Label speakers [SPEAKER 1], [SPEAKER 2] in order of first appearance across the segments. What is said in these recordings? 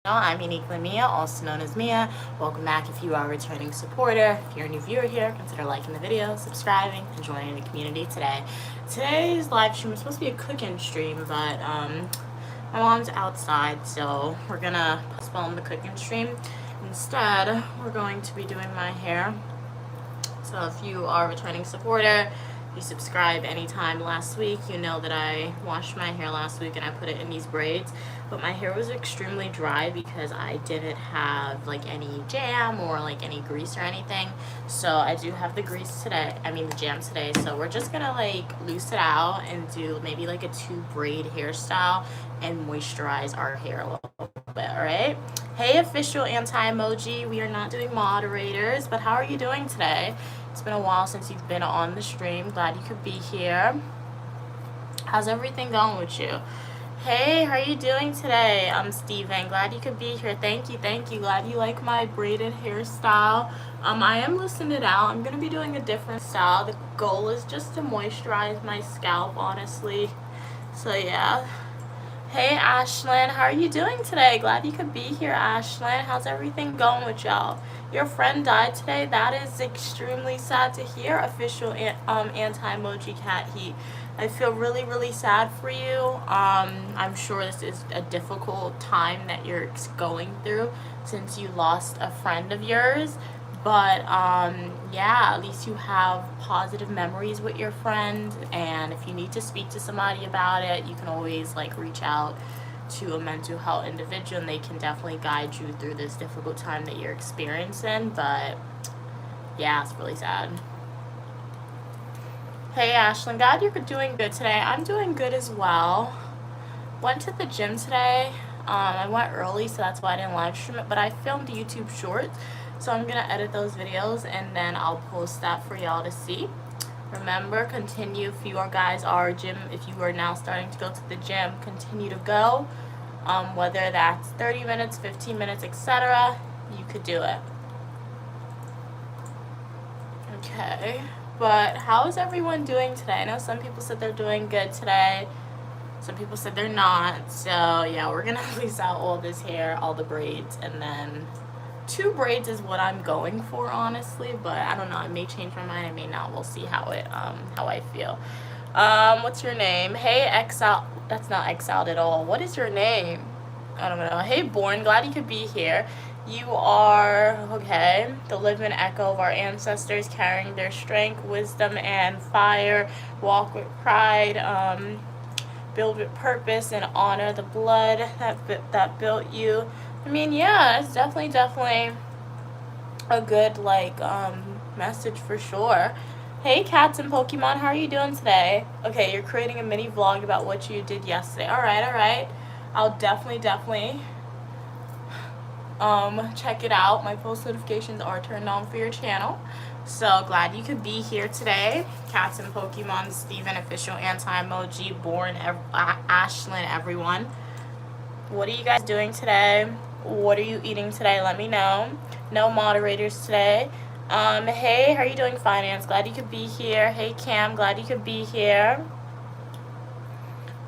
[SPEAKER 1] I'm Uniquely Mia, also known as Mia. Welcome back if you are a returning supporter. If you're a new viewer here, consider liking the video, subscribing, and joining the community today. Today's live stream is supposed to be a cooking stream, but my mom's outside, so we're gonna postpone the cooking stream. Instead, we're going to be doing my hair. So if you are a returning supporter, you subscribed anytime last week, you know that I washed my hair last week and I put it in these braids. But my hair was extremely dry because I didn't have like any jam or like any grease or anything. So I do have the grease today, the jam today. So we're just gonna like loose it out and do maybe like a 2-braid hairstyle and moisturize our hair a little bit, alright? Hey official anti-emoji, we are not doing moderators, but how are you doing today? It's been a while since you've been on the stream. Glad you could be here. How's everything going with you? Hey, how are you doing today? I'm Steven. Glad you could be here. Thank you. Glad you like my braided hairstyle. I am loosening it out. I'm going to be doing a different style. The goal is just to moisturize my scalp, honestly. So, yeah. Hey, Ashlyn. How are you doing today? Glad you could be here, Ashlyn. How's everything going with y'all? Your friend died today. That is extremely sad to hear. Official anti-emoji cat heat. I feel really, really sad for you. I'm sure this is a difficult time that you're going through since you lost a friend of yours. But yeah, at least you have positive memories with your friend. And if you need to speak to somebody about it, you can always like reach out to a mental health individual and they can definitely guide you through this difficult time that you're experiencing. But yeah, it's really sad. Hey Ashlyn, glad you're doing good today. I'm doing good as well. Went to the gym today. I went early, so that's why I didn't live stream it, but I filmed YouTube shorts, so I'm gonna edit those videos and then I'll post that for y'all to see. Remember, continue if you guys are if you are now starting to go to the gym, continue to go. Whether that's 30 minutes, 15 minutes, etc., you could do it. Okay, but how is everyone doing today? I know some people said they're doing good today. Some people said they're not. So yeah, we're gonna release out all this hair, all the braids, and then 2 braids is what I'm going for, honestly. But I don't know. I may change my mind. I may not. We'll see how I feel. What's your name? Hey, Exile. That's not exiled at all. What is your name? I don't know. Hey, Born. Glad you could be here. You are, okay, the living echo of our ancestors, carrying their strength, wisdom, and fire. Walk with pride. Build with purpose and honor the blood that built you. Yeah, it's definitely a good message for sure. Hey cats and Pokemon, how are you doing today? Okay, you're creating a mini vlog about what you did yesterday. All right. I'll definitely check it out. My post notifications are turned on for your channel. So glad you could be here today. Cats and Pokemon, Steven, official anti-emoji, Born, Ashlyn, everyone. What are you guys doing today? What are you eating today? Let me know. No moderators today. Hey, how are you doing, Finance? Glad you could be here. Hey, Cam, glad you could be here.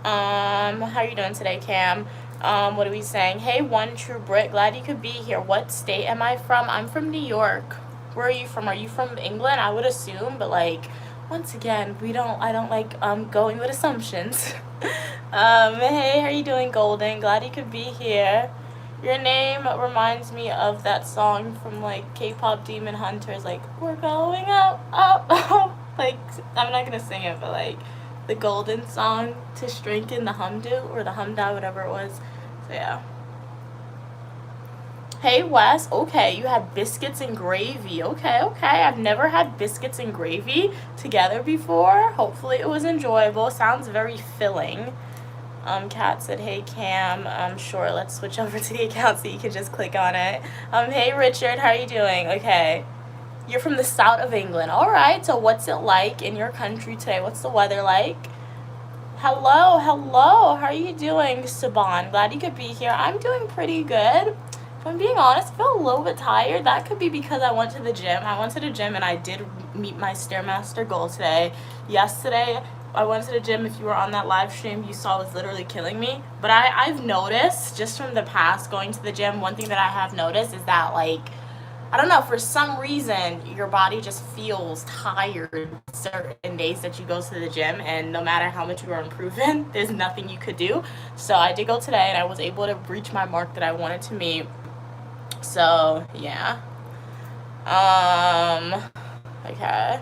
[SPEAKER 1] How are you doing today, Cam? What are we saying? Hey, One True Brit, glad you could be here. What state am I from? I'm from New York. Where are you from? Are you from England? I would assume, but like, once again, I don't like going with assumptions. Hey, how are you doing, Golden? Glad you could be here. Your name reminds me of that song from like K-pop Demon Hunters, like we're going up. Like, I'm not gonna sing it, but like the Golden song to strengthen the humdo or the humda, whatever it was. So yeah. Hey Wes, okay, you had biscuits and gravy. Okay, I've never had biscuits and gravy together before. Hopefully it was enjoyable. Sounds very filling. Kat said, hey Cam, sure, let's switch over to the account so you can just click on it. Hey Richard, how are you doing? Okay, you're from the south of England. All right, so what's it like in your country today? What's the weather like? Hello, how are you doing, Saban? Glad you could be here. I'm doing pretty good. If I'm being honest, I feel a little bit tired. That could be because I went to the gym. I went to the gym and I did meet my Stairmaster goal today. Yesterday, I went to the gym. If you were on that live stream, you saw was literally killing me. But I've noticed just from the past going to the gym, one thing that I have noticed is that, like, I don't know, for some reason your body just feels tired certain days that you go to the gym, and no matter how much you are improving, there's nothing you could do. So I did go today and I was able to reach my mark that I wanted to meet. So yeah. Okay.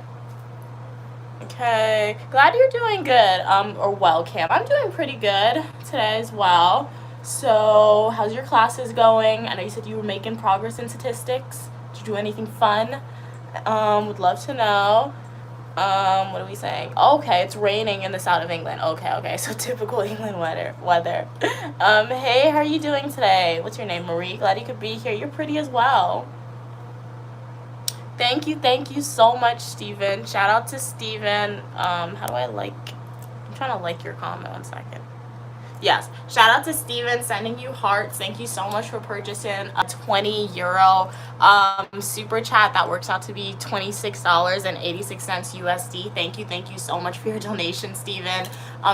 [SPEAKER 1] Okay, glad you're doing good, or well, Cam. I'm doing pretty good today as well. So, how's your classes going? I know you said you were making progress in statistics. Did you do anything fun? Would love to know. What are we saying? Okay, it's raining in the south of England. Okay, so typical England weather. Hey, how are you doing today? What's your name, Marie? Glad you could be here. You're pretty as well. Thank you so much, Steven. Shout out to Steven. How do I like? I'm trying to like your comment. 1 second. Yes. Shout out to Steven, sending you hearts. Thank you so much for purchasing a €20 super chat. That works out to be $26.86 USD. Thank you so much for your donation, Steven.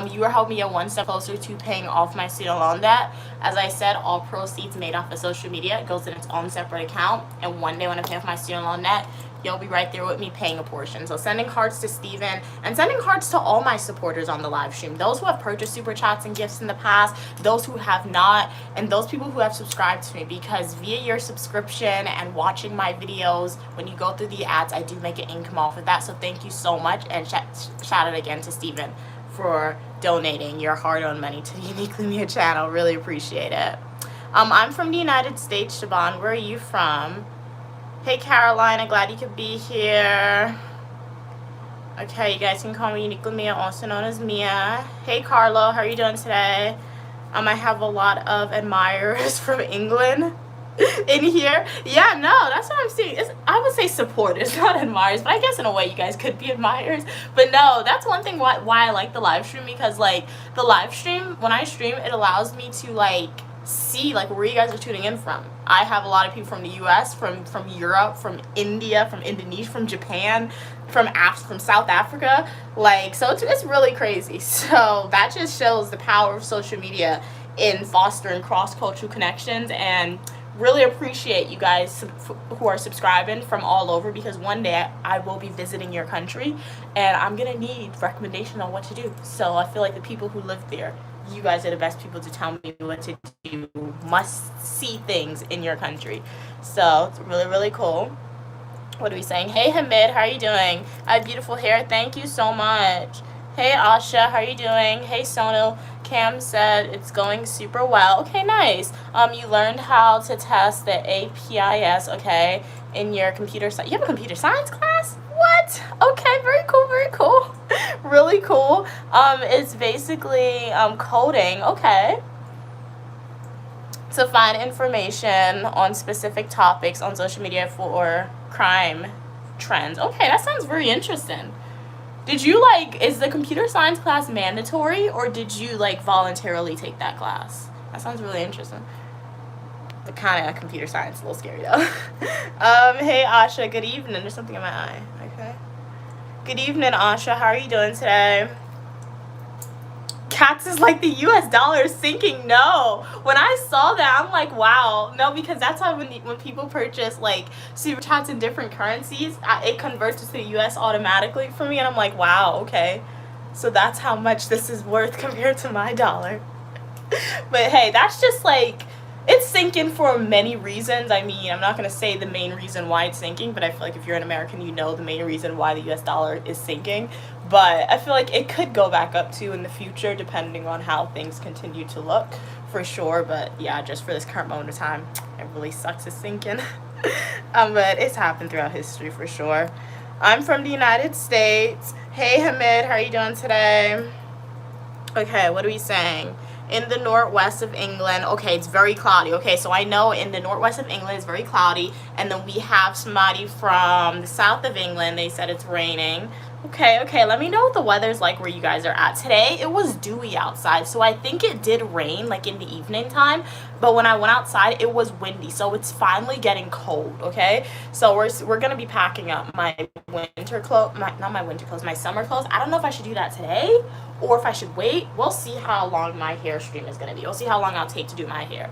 [SPEAKER 1] You are helping me get one step closer to paying off my student loan debt. As I said, all proceeds made off of social media goes in its own separate account. And one day when I pay off my student loan debt, you'll be right there with me paying a portion. So sending hearts to Steven and sending hearts to all my supporters on the live stream. Those who have purchased super chats and gifts in the past, those who have not, and those people who have subscribed to me, because via your subscription and watching my videos, when you go through the ads, I do make an income off of that. So thank you so much, and shout out again to Steven for donating your hard-earned money to the Uniquely Mia channel. Really appreciate it. I'm from the United States, Shaban. Where are you from? Hey, Carolina, glad you could be here. Okay, you guys can call me Uniquely Mia, also known as Mia. Hey, Carlo, how are you doing today? I have a lot of admirers from England in here. Yeah, no, that's what I'm seeing. I would say supporters, not admirers, but I guess in a way you guys could be admirers. But no, that's one thing why I like the live stream, because, like, the live stream, when I stream, it allows me to, like, see, like, where you guys are tuning in from. I have a lot of people from the US, from Europe, from India, from Indonesia, from Japan, from South Africa. Like, so it's really crazy. So that just shows the power of social media in fostering cross-cultural connections, and really appreciate you guys who are subscribing from all over, because one day I will be visiting your country and I'm gonna need recommendation on what to do. So I feel like the people who live there, you guys are the best people to tell me what to do, must see things in your country. So it's really cool. What are we saying? Hey, Hamid, how are you doing? I have beautiful hair. Thank you so much. Hey, Asha, how are you doing? Hey, Sonal. Cam said it's going super well. Okay, nice. You learned how to test the APIS, okay, in your computer science. You have a computer science class? What? Okay, very cool. Really cool. It's basically coding, okay, to find information on specific topics on social media for crime trends. Okay, that sounds very interesting. Did you, like, is the computer science class mandatory, or did you, like, voluntarily take that class? That sounds really interesting. The kind of computer science, a little scary though. Hey, Asha, good evening. There's something in my eye. Okay. Good evening, Asha. How are you doing today? Cats is like the US dollar is sinking. No. When I saw that, I'm like, wow. No, because that's how when people purchase, like, super chats in different currencies, it converts to the US automatically for me, and I'm like, wow, okay. So that's how much this is worth compared to my dollar. But hey, that's just, like, it's sinking for many reasons. I mean, I'm not going to say the main reason why it's sinking, but I feel like if you're an American, you know the main reason why the US dollar is sinking. But I feel like it could go back up too in the future, depending on how things continue to look, for sure. But yeah, just for this current moment of time, it really sucks it's sinking. But it's happened throughout history for sure. I'm from the United States. Hey, Hamid, how are you doing today? Okay, what are we saying? In the northwest of England, okay, it's very cloudy. Okay, so I know in the northwest of England it's very cloudy, and then we have somebody from the south of England. They said it's raining. Okay, let me know what the weather's like where you guys are at. Today, it was dewy outside, so I think it did rain, like, in the evening time, but when I went outside, it was windy, so it's finally getting cold, okay? So we're gonna be packing up my winter clothes, not my winter clothes, my summer clothes. I don't know if I should do that today, or if I should wait. We'll see how long my hair stream is gonna be. We'll see how long I'll take to do my hair.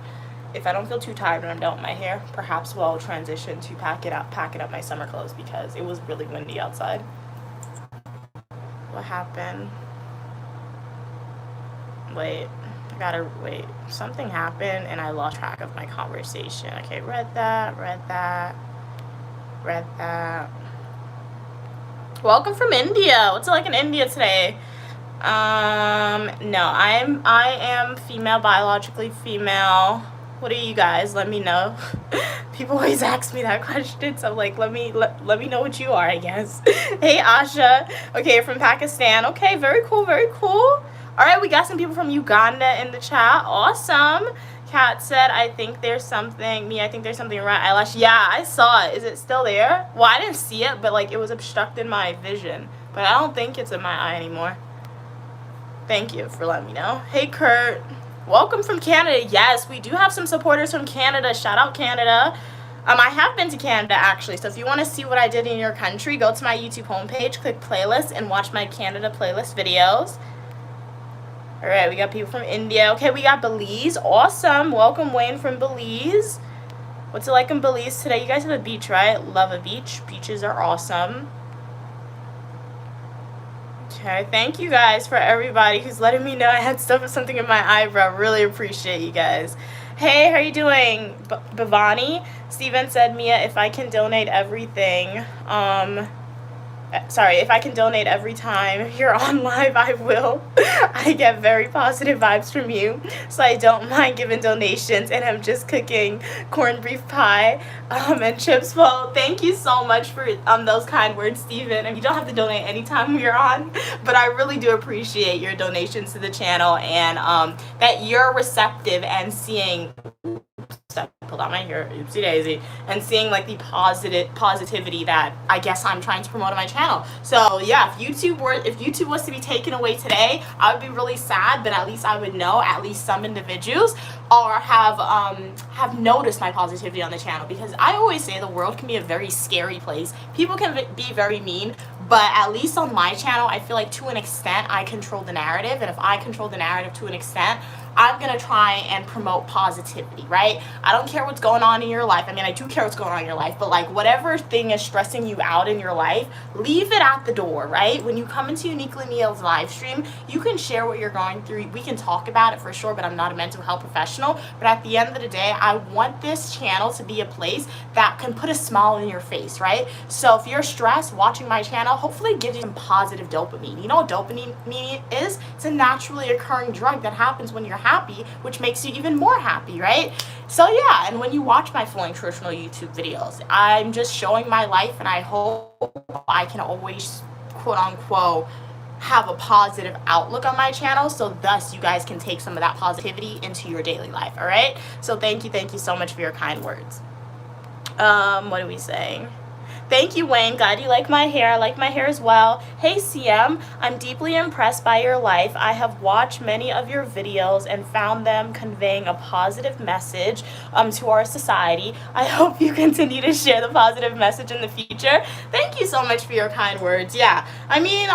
[SPEAKER 1] If I don't feel too tired when I'm done with my hair, perhaps we'll transition to packing up my summer clothes, because it was really windy outside. What happened? Wait, I gotta wait. Something happened and I lost track of my conversation. Okay, read that. Welcome from India. What's it like in India today? No, I am female, biologically female. What are you guys? Let me know. People always ask me that question, so like, let me know what you are, I guess. Hey, Asha. Okay, you're from Pakistan. Okay, very cool. All right, we got some people from Uganda in the chat. Awesome. Kat said, I think there's something around eyelash. Yeah, I saw it. Is it still there? Well, I didn't see it, but like it was obstructing my vision. But I don't think it's in my eye anymore. Thank you for letting me know. Hey, Kurt. Welcome from Canada. Yes, we do have some supporters from Canada. Shout out Canada. I have been to Canada, actually. So if you want to see what I did in your country, go to my YouTube homepage, click playlist, and watch my Canada playlist videos. All right, we got people from India. Okay, we got Belize. Awesome. Welcome, Wayne from Belize. What's it like in Belize today? You guys have a beach, right? Love a beach. Beaches are awesome. Okay, thank you guys for everybody who's letting me know I had something in my eyebrow. Really appreciate you guys. Hey, how are you doing, Bhavani? Steven said, Mia, if I can donate everything, if I can donate every time you're on live, I will. I get very positive vibes from you, so I don't mind giving donations, and I'm just cooking corned beef pie and chips. Well, thank you so much for those kind words, Steven. And you don't have to donate anytime you're on, but I really do appreciate your donations to the channel, and that you're receptive and seeing pulled out my hair, oopsie daisy, and seeing like the positivity that I guess I'm trying to promote on my channel. So yeah, if YouTube was to be taken away today, I would be really sad, but at least I would know at least some individuals or have noticed my positivity on the channel, because I always say the world can be a very scary place. People can be very mean, but at least on my channel, I feel like to an extent I control the narrative, and if I control the narrative to an extent, I'm gonna try and promote positivity, right? I don't care what's going on in your life. I mean, I do care what's going on in your life, but like whatever thing is stressing you out in your life, leave it at the door, right? When you come into Uniquely Mia's live stream, you can share what you're going through. We can talk about it for sure, but I'm not a mental health professional. But at the end of the day, I want this channel to be a place that can put a smile in your face, right? So if you're stressed, watching my channel hopefully gives you some positive dopamine. You know what dopamine is? It's a naturally occurring drug that happens when you're happy, which makes you even more happy, right? So yeah, and when you watch my full nutritional YouTube videos, I'm just showing my life, and I hope I can always, quote unquote, have a positive outlook on my channel, so thus you guys can take some of that positivity into your daily life. All right, so thank you so much for your kind words. What are we saying? Thank you, Wayne. Glad you like my hair. I like my hair as well. Hey, CM. I'm deeply impressed by your life. I have watched many of your videos and found them conveying a positive message to our society. I hope you continue to share the positive message in the future. Thank you so much for your kind words. Yeah, I mean,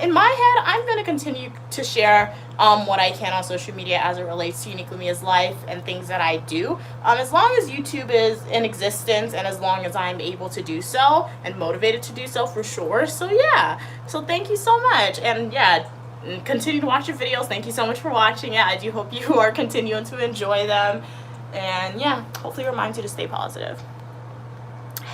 [SPEAKER 1] in my head, I'm going to continue to share what I can on social media as it relates to Uniquely Mia's life and things that I do. As long as YouTube is in existence, and as long as I'm able to do so and motivated to do so, for sure. So yeah, so thank you so much, and yeah, continue to watch your videos. Thank you so much for watching it. I do hope you are continuing to enjoy them, and yeah, hopefully it reminds you to stay positive.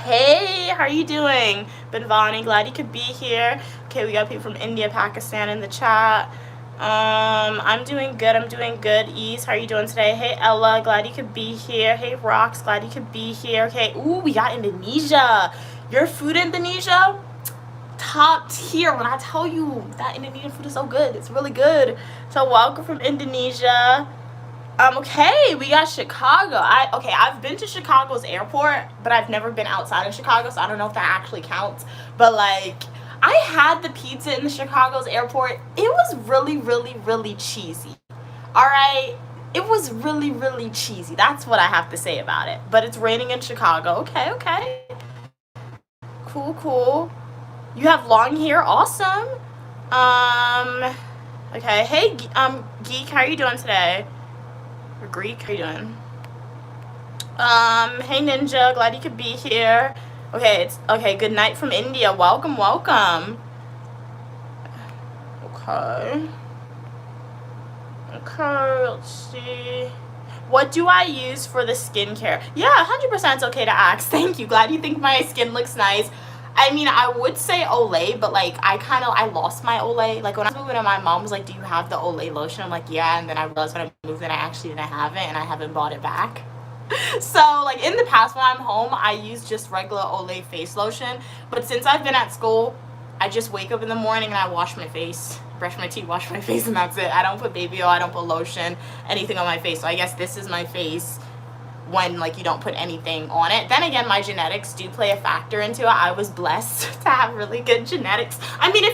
[SPEAKER 1] Hey, how are you doing, Benvani? Glad you could be here. Okay, we got people from India, Pakistan in the chat. I'm doing good. Ease, how are you doing today? Hey, Ella, glad you could be here. Hey, Rox, glad you could be here. Okay, ooh, we got Indonesia. Your food, Indonesia, top tier. When I tell you that Indonesian food is so good, it's really good. So welcome from Indonesia. Okay, we got Chicago. I've been to Chicago's airport, but I've never been outside of Chicago, so I don't know if that actually counts. But like, I had the pizza in the Chicago's airport. It was really, really, really cheesy. All right? It was really, really cheesy. That's what I have to say about it. But it's raining in Chicago. Okay, okay. Cool, cool. You have long hair. Awesome. Okay. Hey, Geek, how are you doing today? Or Greek, how are you doing? Hey, Ninja, glad you could be here. Okay, okay, good night from India. Welcome, welcome. Okay. Okay, let's see. What do I use for the skincare? Yeah, 100% it's okay to ask. Thank you. Glad you think my skin looks nice. I mean, I would say Olay, but like I lost my Olay. Like when I was moving in, my mom was like, do you have the Olay lotion? I'm like, yeah. And then I realized when I moved that I actually didn't have it and I haven't bought it back. So like in the past when I'm home, I use just regular Olay face lotion. But since I've been at school, I just wake up in the morning and I wash my face, brush my teeth, wash my face, and that's it. I don't put baby oil, I don't put lotion, anything on my face. So I guess this is my face when like you don't put anything on it. Then again, my genetics do play a factor into it. I was blessed to have really good genetics. I mean,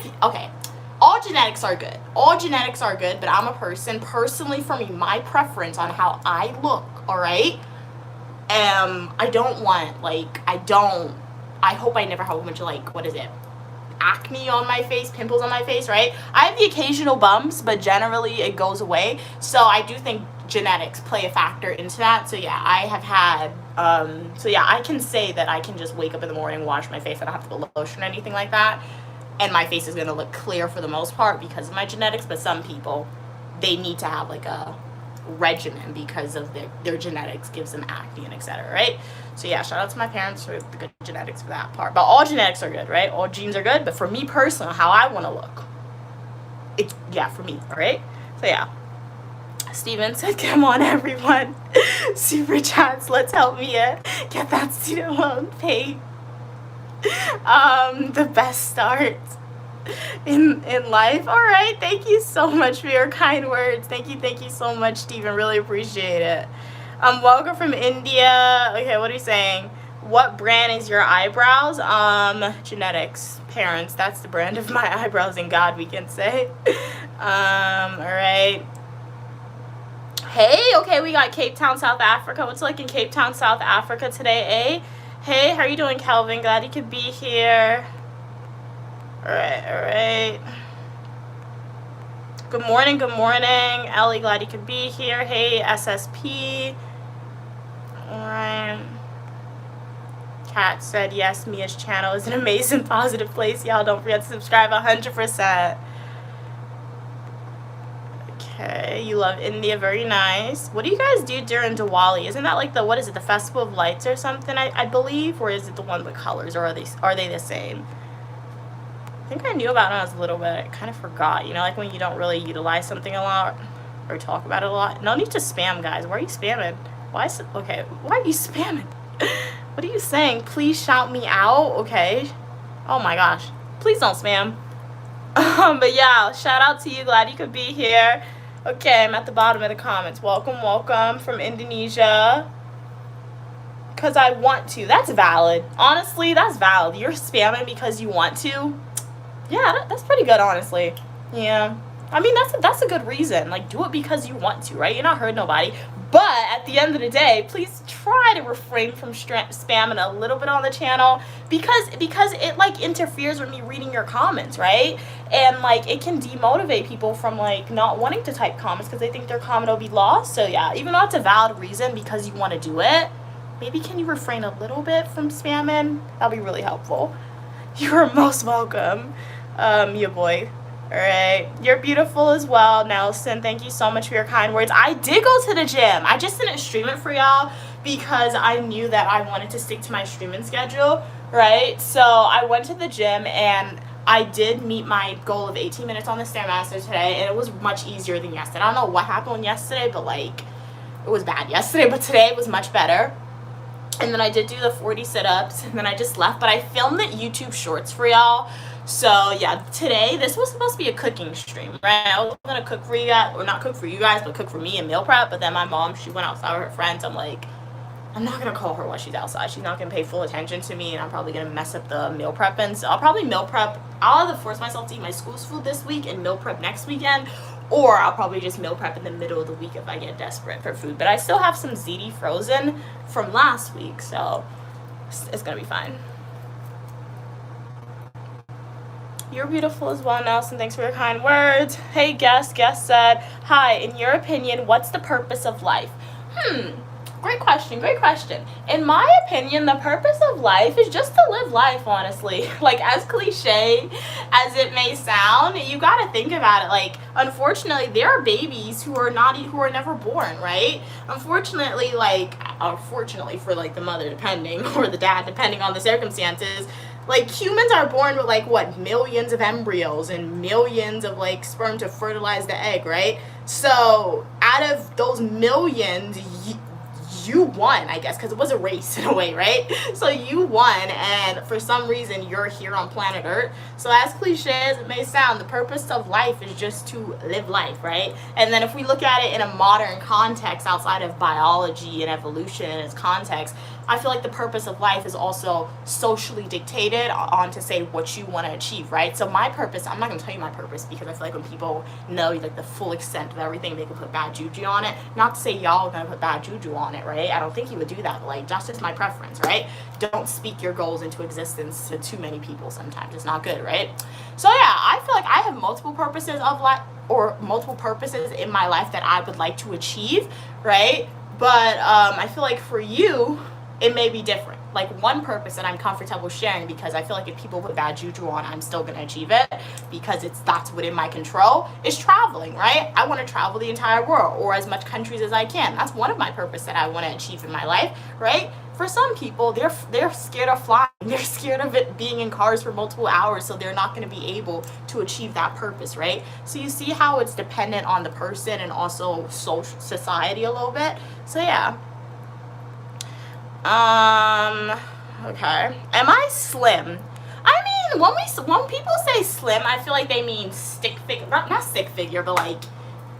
[SPEAKER 1] all genetics are good. All genetics are good, but I'm a person, personally for me, my preference on how I look, all right? I don't want, like, I hope I never have a bunch of, like, what is it? Acne on my face, pimples on my face, right? I have the occasional bumps, but generally it goes away. So I do think genetics play a factor into that. So yeah, I have had, I can say that I can just wake up in the morning, wash my face, I don't have to put lotion or anything like that. And my face is going to look clear for the most part because of my genetics. But some people, they need to have like a regimen because of their genetics gives them acne and etc., right? So yeah, shout out to my parents for the good genetics for that part. But all genetics are good, right? All genes are good. But for me personally, how I want to look, it's, yeah, for me, all right? So yeah. Steven said, come on, everyone. Super chats, let's help me get that student loan paid. The best start in life. All right, thank you so much for your kind words. Thank you so much, Steven. Really appreciate it. Welcome from India. Okay, what are you saying? What brand is your eyebrows? Genetics. Parents. That's the brand of my eyebrows, and God, we can say. All right. Hey, okay, we got Cape Town, South Africa. What's it like in Cape Town, South Africa today, eh? Hey, how are you doing, Kelvin? Glad you could be here. All right. Good morning, Ellie, glad you could be here. Hey, SSP. All right. Kat said, yes, Mia's channel is an amazing, positive place. Y'all don't forget to subscribe 100%. Okay, you love India, very nice. What do you guys do during Diwali? Isn't that like the Festival of Lights or something, I believe? Or is it the one with colors, or are they the same? I think I knew about it when I was a little bit. I kind of forgot, you know, like when you don't really utilize something a lot or talk about it a lot. No need to spam, guys. Why are you spamming? Why are you spamming? What are you saying? Please shout me out. Okay. Oh my gosh. Please don't spam. But yeah, shout out to you. Glad you could be here. Okay, I'm at the bottom of the comments. Welcome from Indonesia. Because I want to. That's valid. Honestly, that's valid. You're spamming because you want to. Yeah, that's pretty good, honestly. Yeah. I mean, that's a good reason. Like, do it because you want to, right? You're not hurting nobody. But at the end of the day, please try to refrain from spamming a little bit on the channel because it like interferes with me reading your comments, right? And like it can demotivate people from like not wanting to type comments because they think their comment will be lost. So yeah, even though it's a valid reason because you want to do it, maybe can you refrain a little bit from spamming? That'll be really helpful. You're most welcome, your boy. All right, you're beautiful as well, Nelson. Thank you so much for your kind words. I did go to the gym. I just didn't stream it for y'all because I knew that I wanted to stick to my streaming schedule, right? So I went to the gym and I did meet my goal of 18 minutes on the Stairmaster today, and it was much easier than yesterday. I don't know what happened yesterday, but like it was bad yesterday, but today it was much better. And then I did do the 40 sit-ups, and then I just left. But I filmed the YouTube shorts for y'all. So yeah, today, this was supposed to be a cooking stream, right? I was going to cook for you guys, or not cook for you guys, but cook for me and meal prep. But then my mom, she went outside with her friends. I'm like, I'm not going to call her while she's outside. She's not going to pay full attention to me, and I'm probably going to mess up the meal prepping. So I'll probably meal prep. I'll either force myself to eat my school's food this week and meal prep next weekend, or I'll probably just meal prep in the middle of the week if I get desperate for food. But I still have some ziti frozen from last week, so it's going to be fine. You're beautiful as well, Nelson. Thanks for your kind words. Hey, guest said, hi, in your opinion, what's the purpose of life? Great question. In my opinion, the purpose of life is just to live life, honestly. Like, as cliche as it may sound, you gotta think about it. Like, unfortunately, there are babies who are never born, right? Unfortunately for, like, the mother, depending, or the dad, depending on the circumstances, like, humans are born with, like, what, millions of embryos and millions of, like, sperm to fertilize the egg, right? So, out of those millions, you won, I guess, because it was a race in a way, right? So you won, and for some reason, you're here on planet Earth. So as cliche as it may sound, the purpose of life is just to live life, right? And then if we look at it in a modern context outside of biology and evolution and its context, I feel like the purpose of life is also socially dictated on to say what you want to achieve, right? So my purpose, I'm not going to tell you my purpose, because I feel like when people know, like, the full extent of everything, they can put bad juju on it. Not to say y'all are going to put bad juju on it, right? I don't think you would do that, but, like, that's just my preference, right? Don't speak your goals into existence to too many people sometimes. It's not good, right? So yeah, I feel like I have multiple purposes of life, or multiple purposes in my life that I would like to achieve, right? But I feel like for you, it may be different. Like, one purpose that I'm comfortable sharing, because I feel like if people put bad juju on, I'm still going to achieve it, because that's within my control, is traveling, right? I want to travel the entire world, or as much countries as I can. That's one of my purpose that I want to achieve in my life, right? For some people, they're scared of flying. They're scared of it being in cars for multiple hours, so they're not going to be able to achieve that purpose, right? So you see how it's dependent on the person and also society a little bit. So yeah. Okay. Am I slim? I mean, when people say slim, I feel like they mean stick figure, not stick figure, but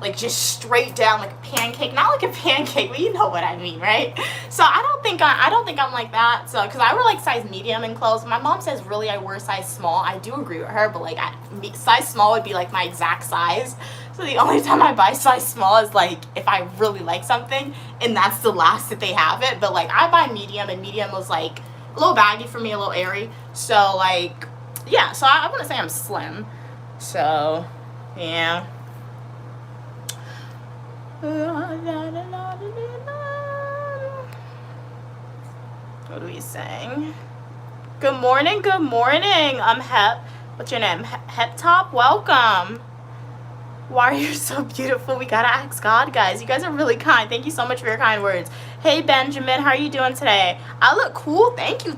[SPEAKER 1] like just straight down, like a pancake. Not like a pancake, but you know what I mean, right? So I don't think I'm like that. So, because I wear like size medium in clothes. My mom says really I wear size small. I do agree with her, but like size small would be like my exact size. So the only time I buy size small is like if I really like something, and that's the last that they have it. But like I buy medium, and medium was like a little baggy for me, a little airy. So like, yeah. So I wouldn't say I'm slim. So yeah. What are we saying? Good morning. I'm Hep. What's your name? Hep Top? Welcome. Why are you so beautiful? We gotta ask God, guys. You guys are really kind. Thank you so much for your kind words. Hey, Benjamin. How are you doing today? I look cool. Thank you.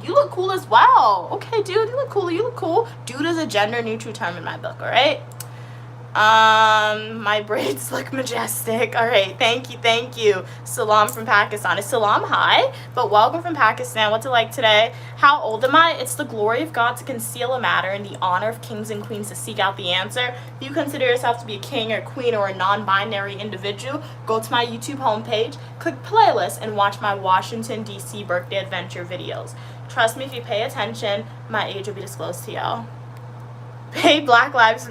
[SPEAKER 1] You look cool as well. Okay, dude. You look cool. Dude is a gender neutral term in my book, all right? My braids look majestic. All right, thank you. Salam from Pakistan. Is Salam hi? But welcome from Pakistan. What's it like today? How old am I? It's the glory of God to conceal a matter and the honor of kings and queens to seek out the answer. If you consider yourself to be a king or queen or a non-binary individual, go to my YouTube homepage, click playlist, and watch my Washington, D.C. birthday adventure videos. Trust me, if you pay attention, my age will be disclosed to y'all. Hey, Black Lives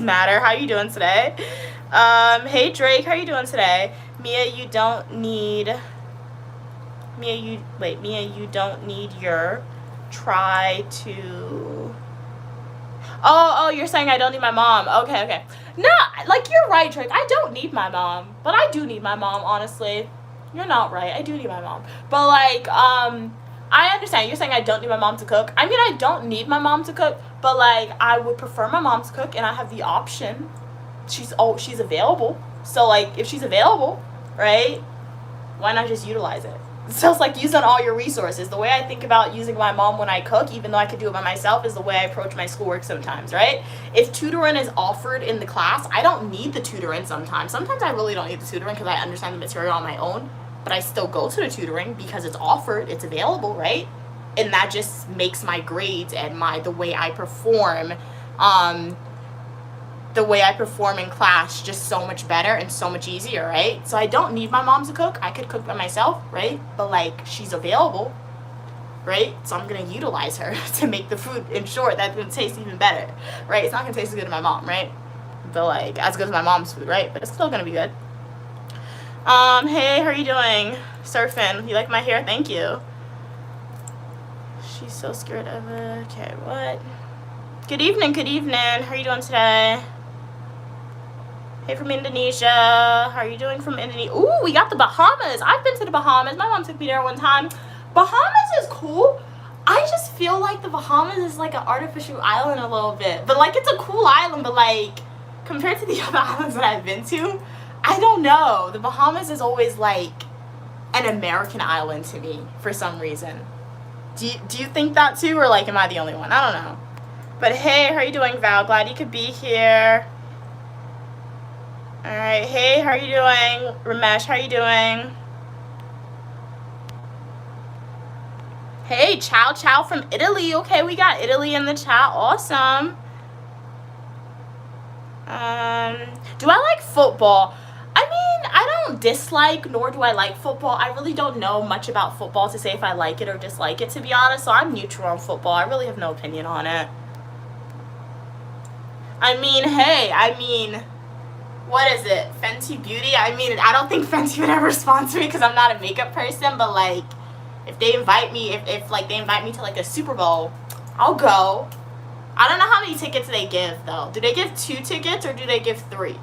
[SPEAKER 1] Matter. How you doing today? Hey, Drake. How you doing today? Mia, you don't need your try to. Oh, you're saying I don't need my mom. Okay. No, like, you're right, Drake. I don't need my mom, but I do need my mom, honestly. You're not right. I do need my mom. But like, I understand. You're saying I don't need my mom to cook. I mean, I don't need my mom to cook, but like, I would prefer my mom to cook, and I have the option. She's available. So like, if she's available, right, why not just utilize it? So it's like using all your resources. The way I think about using my mom when I cook, even though I could do it by myself, is the way I approach my schoolwork sometimes, right? If tutoring is offered in the class, I don't need the tutoring sometimes. Sometimes I really don't need the tutoring because I understand the material on my own. But I still go to the tutoring because it's offered, it's available, right? And that just makes my grades and the way I perform, the way I perform in class just so much better and so much easier, right? So I don't need my mom to cook. I could cook by myself, right? But like, she's available, right? So I'm gonna utilize her to make the food. In short, that's gonna taste even better, right? It's not gonna taste as good as my mom, right? But like, as good as my mom's food, right? But it's still gonna be good. Hey, how are you doing? Surfing. You like my hair? Thank you. She's so scared of it. Okay, what? Good evening, good evening. How are you doing today? Hey, from Indonesia. How are you doing from Indonesia? Ooh, we got the Bahamas. I've been to the Bahamas. My mom took me there one time. Bahamas is cool. I just feel like the Bahamas is like an artificial island a little bit. But like, it's a cool island, but like, compared to the other islands that I've been to, I don't know. The Bahamas is always like an American island to me for some reason. Do you think that too, or like, am I the only one? I don't know. But hey, how are you doing, Val? Glad you could be here. All right, hey, how are you doing? Ramesh, how are you doing? Hey, Chow Chow from Italy. Okay, we got Italy in the chat. Awesome. Do I like football? I mean, I don't dislike, nor do I like football. I really don't know much about football to say if I like it or dislike it, to be honest. So I'm neutral on football. I really have no opinion on it. I mean, hey, what is it? Fenty Beauty? I mean, I don't think Fenty would ever sponsor me because I'm not a makeup person, but like, if they invite me, if like they invite me to like a Super Bowl, I'll go. I don't know how many tickets they give though. Do they give 2 tickets or do they give 3?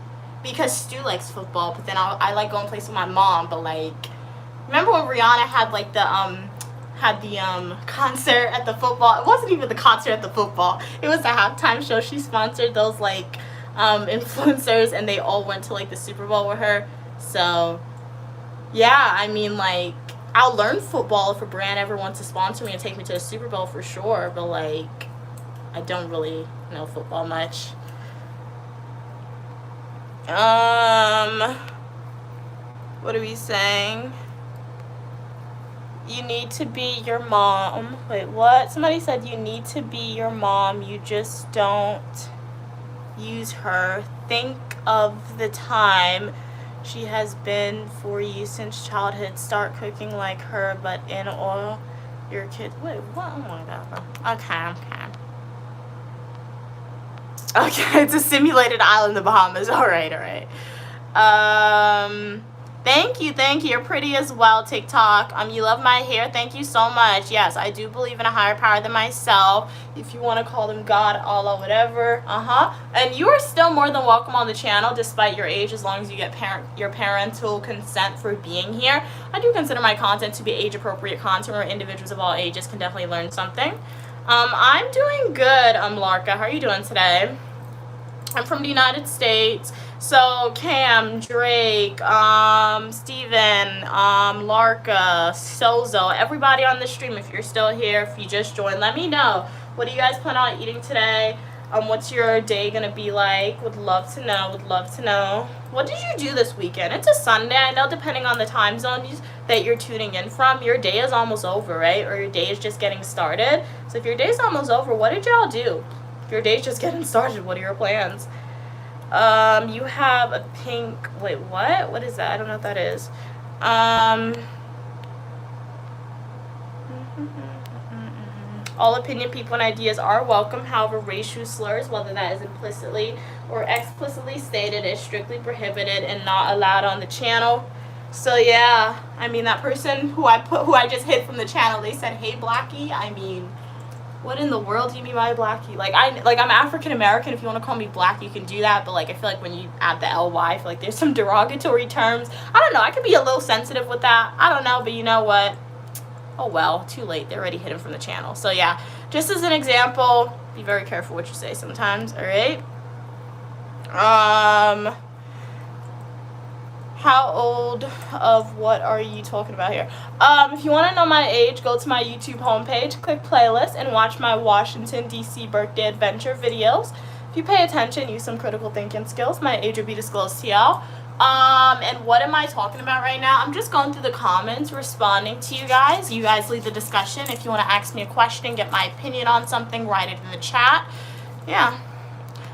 [SPEAKER 1] Because Stu likes football, but then I like going places with my mom. But like, remember when Rihanna had like the concert at the football? It wasn't even the concert at the football. It was the halftime show. She sponsored those like influencers, and they all went to like the Super Bowl with her. So yeah, I mean, like, I'll learn football if a brand ever wants to sponsor me and take me to the Super Bowl for sure. But like, I don't really know football much. What are we saying? You need to be your mom. Wait, what? Somebody said you need to be your mom. You just don't use her. Think of the time she has been for you since childhood. Start cooking like her, but in oil. Your kids. Wait, what? Oh my god. Okay. Okay, it's a simulated island in the Bahamas. All right. Thank you. You're pretty as well, TikTok. You love my hair. Thank you so much. Yes, I do believe in a higher power than myself. If you want to call them God, Allah, whatever. And you are still more than welcome on the channel, despite your age, as long as you get your parental consent for being here. I do consider my content to be age-appropriate content where individuals of all ages can definitely learn something. I'm doing good, Larka. How are you doing today? I'm from the United States. So Cam, Drake, Steven, Larka, Sozo, everybody on the stream, if you're still here, if you just joined, let me know. What do you guys plan on eating today? What's your day gonna be like? Would love to know. What did you do this weekend? It's a Sunday. I know depending on the time zone that you're tuning in from, your day is almost over, right? Or your day is just getting started. So if your day's almost over, what did y'all do? If your day's just getting started, what are your plans? You have a pink, wait, what? What is that? I don't know what that is. All opinion, people, and ideas are welcome. However, racial slurs, whether that is implicitly or explicitly stated, is strictly prohibited and not allowed on the channel. So yeah, I mean, that person who I just hid from the channel, they said, "Hey, Blackie." I mean, what in the world do you mean by Blackie? I'm African American. If you want to call me Black, you can do that. But like, I feel like when you add the LY, I feel like there's some derogatory terms. I don't know. I could be a little sensitive with that. I don't know, but you know what? Oh well, too late. They're already hidden from the channel. So yeah, just as an example, be very careful what you say sometimes. All right. How old of what are you talking about here? If you want to know my age, go to my YouTube homepage, click playlist, and watch my Washington, D.C. birthday adventure videos. If you pay attention, use some critical thinking skills, my age will be disclosed to y'all. And what am I talking about right now? I'm just going through the comments, responding to you guys. You guys lead the discussion. If you want to ask me a question, get my opinion on something, write it in the chat. Yeah.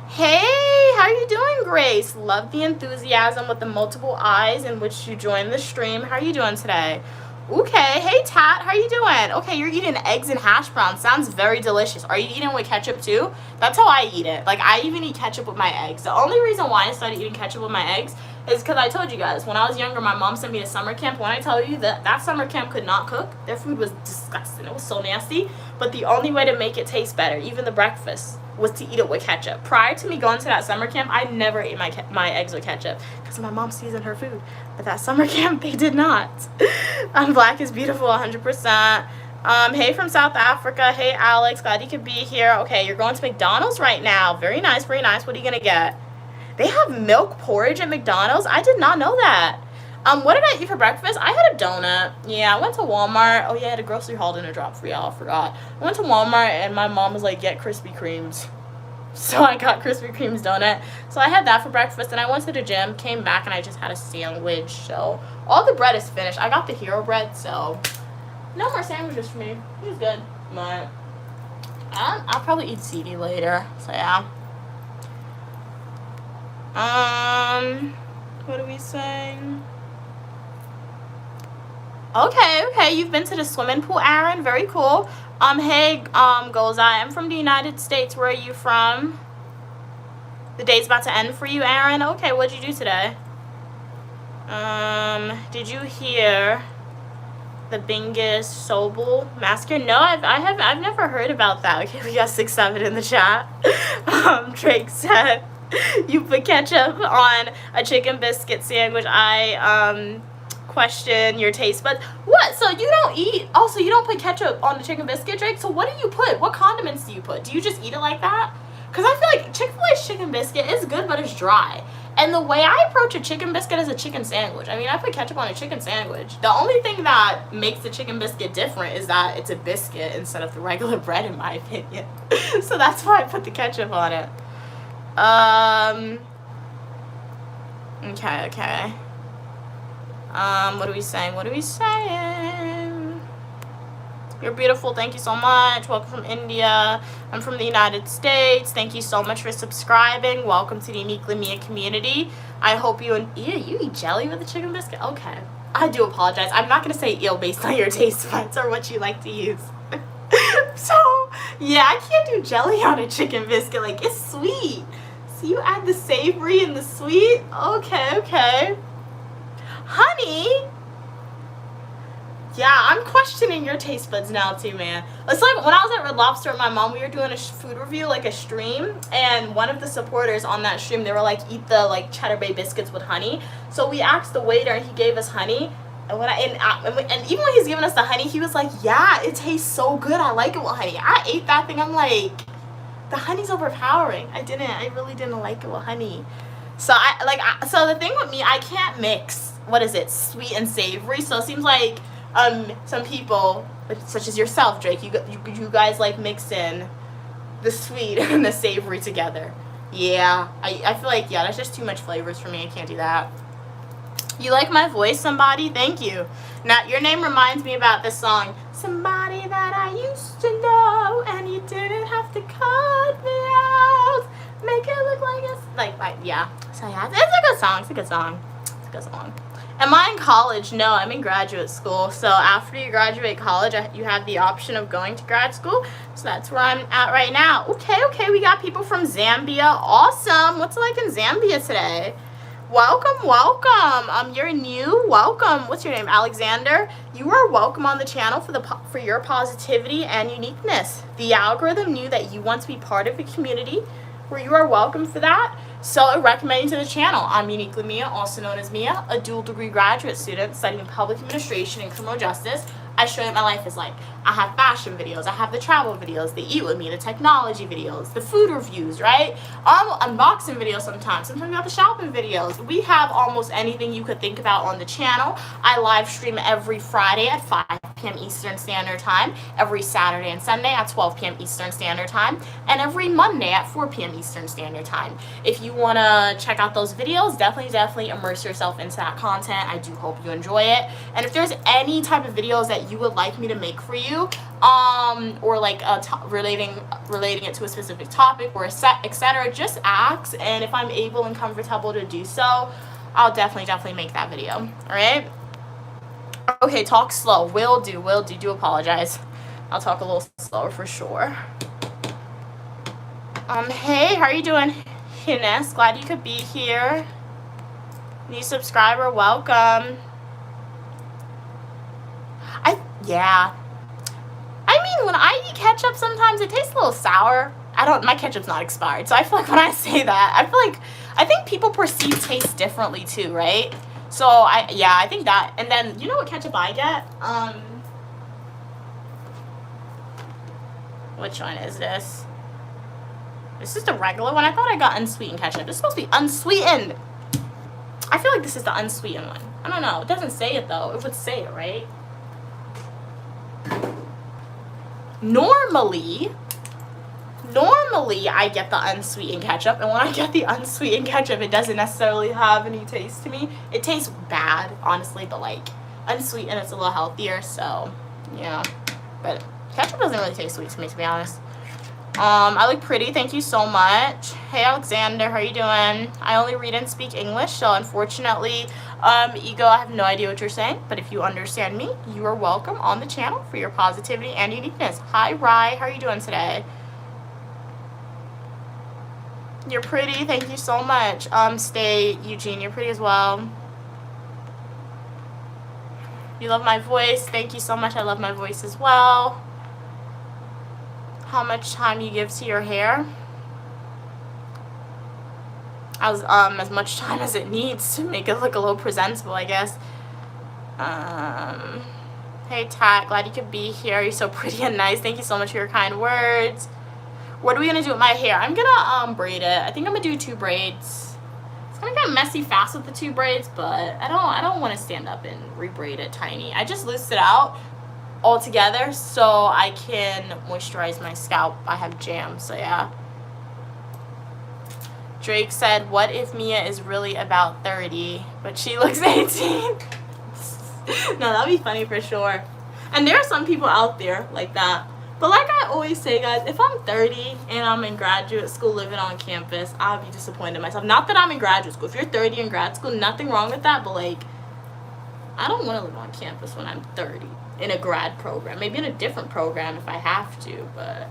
[SPEAKER 1] Hey, how are you doing, Grace? Love the enthusiasm with the multiple eyes in which you joined the stream. How are you doing today? Okay, hey Tat, how are you doing? Okay, you're eating eggs and hash browns. Sounds very delicious. Are you eating with ketchup too? That's how I eat it. Like, I even eat ketchup with my eggs. The only reason why I started eating ketchup with my eggs is because I told you guys, when I was younger, my mom sent me to summer camp. When I tell you that summer camp could not cook, their food was disgusting. It was so nasty. But the only way to make it taste better, even the breakfast, was to eat it with ketchup. Prior to me going to that summer camp, I never ate my eggs with ketchup because my mom seasoned her food. But that summer camp, they did not. Black is beautiful, 100%. Hey from South Africa. Hey, Alex. Glad you could be here. Okay, you're going to McDonald's right now. Very nice, very nice. What are you going to get? They have milk porridge at McDonald's? I did not know that. What did I eat for breakfast? I had a donut. Yeah, I went to Walmart. Oh, yeah, I had a grocery haul dinner drop for y'all. I forgot. I went to Walmart, and my mom was like, get Krispy Kremes. So I got Krispy Kreme's donut. So I had that for breakfast, and I went to the gym, came back, and I just had a sandwich. So all the bread is finished. I got the hero bread, so no more sandwiches for me. It's good. But I'll probably eat ziti later. So, yeah. What are we saying? Okay, you've been to the swimming pool, Aaron. Very cool. Hey, Goza, I'm from the United States. Where are you from? The day's about to end for you, Aaron. Okay, what'd you do today? Did you hear the Bingus Sobel massacre? No, I've never heard about that. Okay, we got 6-7 in the chat. Drake said, you put ketchup on a chicken biscuit sandwich. I question your taste, but what? So you don't eat? Oh, so you don't put ketchup on the chicken biscuit, Drake? So what do you put? What condiments do you put? Do you just eat it like that? Because I feel like Chick-fil-A's chicken biscuit is good, but it's dry. And the way I approach a chicken biscuit is a chicken sandwich. I mean, I put ketchup on a chicken sandwich. The only thing that makes the chicken biscuit different is that it's a biscuit instead of the regular bread, in my opinion. So that's why I put the ketchup on it. Okay. What are we saying? You're beautiful. Thank you so much. Welcome from India. I'm from the United States. Thank you so much for subscribing. Welcome to the Uniquely Mia community. I hope you eat jelly with a chicken biscuit? Okay. I do apologize. I'm not going to say ew based on your taste buds or what you like to use. So, yeah, I can't do jelly on a chicken biscuit. Like, it's sweet. So you add the savory and the sweet? Okay. Honey? Yeah, I'm questioning your taste buds now too, man. It's like when I was at Red Lobster with my mom, we were doing a food review, like a stream, and one of the supporters on that stream, they were like, eat the like Cheddar Bay biscuits with honey. So we asked the waiter, and he gave us honey. And and even when he's giving us the honey, he was like, yeah, it tastes so good. I like it with honey. I ate that thing. I'm like, the honey's overpowering. I really didn't like it with honey. So so the thing with me, I can't mix, what is it, sweet and savory. So it seems like some people, such as yourself, Drake, you guys like mixing the sweet and the savory together. Yeah, I feel like, yeah, that's just too much flavors for me. I can't do that. You like my voice, somebody? Thank you. Now, your name reminds me about this song, somebody that I used to know, and you didn't have to cut me out, make it look like it's, yeah. So, yeah, it's a good song. Am I in college? No, I'm in graduate school. So after you graduate college, you have the option of going to grad school. So that's where I'm at right now. Okay, we got people from Zambia. Awesome. What's it like in Zambia today? Welcome. You're new. Welcome. What's your name? Alexander. You are welcome on the channel for your positivity and uniqueness. The algorithm knew that you want to be part of a community where you are welcome for that. So it recommended to the channel. I'm Uniquely Mia, also known as Mia, a dual degree graduate student studying public administration and criminal justice. I show you what my life is like. I have fashion videos, I have the travel videos, the eat with me, the technology videos, the food reviews, right? Unboxing videos sometimes we have the shopping videos. We have almost anything you could think about on the channel. I live stream every Friday at 5 p.m. Eastern Standard Time, every Saturday and Sunday at 12 p.m. Eastern Standard Time, and every Monday at 4 p.m. Eastern Standard Time. If you want to check out those videos, definitely immerse yourself into that content. I do hope you enjoy it. And if there's any type of videos that you would like me to make for you, review, or like relating it to a specific topic or etc., just ask, and if I'm able and comfortable to do so, I'll definitely make that video. All right. Okay, talk slow. Will do. Do apologize. I'll talk a little slower for sure. Hey, how are you doing, Hines? Glad you could be here. New subscriber, welcome. Yeah. I mean, when I eat ketchup, sometimes it tastes a little sour. My ketchup's not expired, so I feel like when I say that, I think people perceive taste differently too, right? So I think that. And then, you know what ketchup I get? Which one is this? This is the regular one. I thought I got unsweetened ketchup. It's supposed to be unsweetened. I feel like this is the unsweetened one. I don't know. It doesn't say it though. It would say it, right? Normally I get the unsweetened ketchup, and when I get the unsweetened ketchup, it doesn't necessarily have any taste to me. It tastes bad, honestly, but like unsweetened, it's a little healthier, so yeah. But ketchup doesn't really taste sweet to me, to be honest. I look pretty, thank you so much. Hey Alexander, how are you doing? I only read and speak English, so unfortunately, Ego, I have no idea what you're saying, but if you understand me, you are welcome on the channel for your positivity and uniqueness. Hi Rye, how are you doing today? You're pretty, thank you so much. Stay Eugene, you're pretty as well. You love my voice, thank you so much. I love my voice as well. How much time you give to your hair? As much time as it needs to make it look a little presentable, I guess. Hey Tat, glad you could be here. You're so pretty and nice. Thank you so much for your kind words. What are we gonna do with my hair? I'm gonna braid it. I think I'm gonna do 2 braids. It's gonna get messy fast with the 2 braids, but I don't want to stand up and re-braid it tiny. I just loosed it out all together so I can moisturize my scalp. I have jam, so yeah. Drake said, what if Mia is really about 30 but she looks 18? No, that'd be funny for sure. And there are some people out there like that, but like I always say, guys, if I'm 30 and I'm in graduate school living on campus, I'll be disappointed in myself. Not that I'm in graduate school. If you're 30 in grad school, nothing wrong with that, but like I don't want to live on campus when I'm 30 in a grad program. Maybe in a different program if I have to, but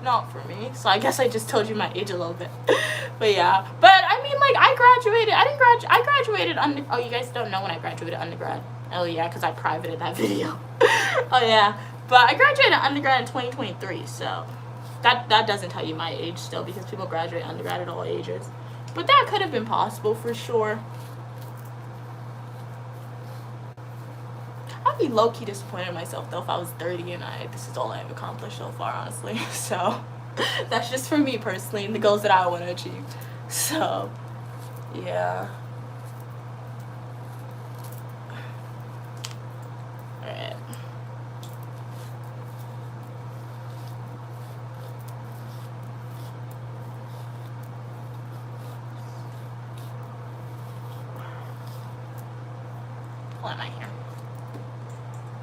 [SPEAKER 1] not for me. So I guess I just told you my age a little bit. But yeah. But I mean, like, I graduated. I graduated oh, you guys don't know when I graduated undergrad. Oh yeah, because I privated that video. Oh yeah. But I graduated undergrad in 2023, so that doesn't tell you my age still, because people graduate undergrad at all ages. But that could have been possible for sure. I'd be low-key disappointed in myself though if I was 30 and this is all I've accomplished so far, honestly. So that's just for me personally and the goals that I want to achieve. So yeah. Alright. Pull out my hair.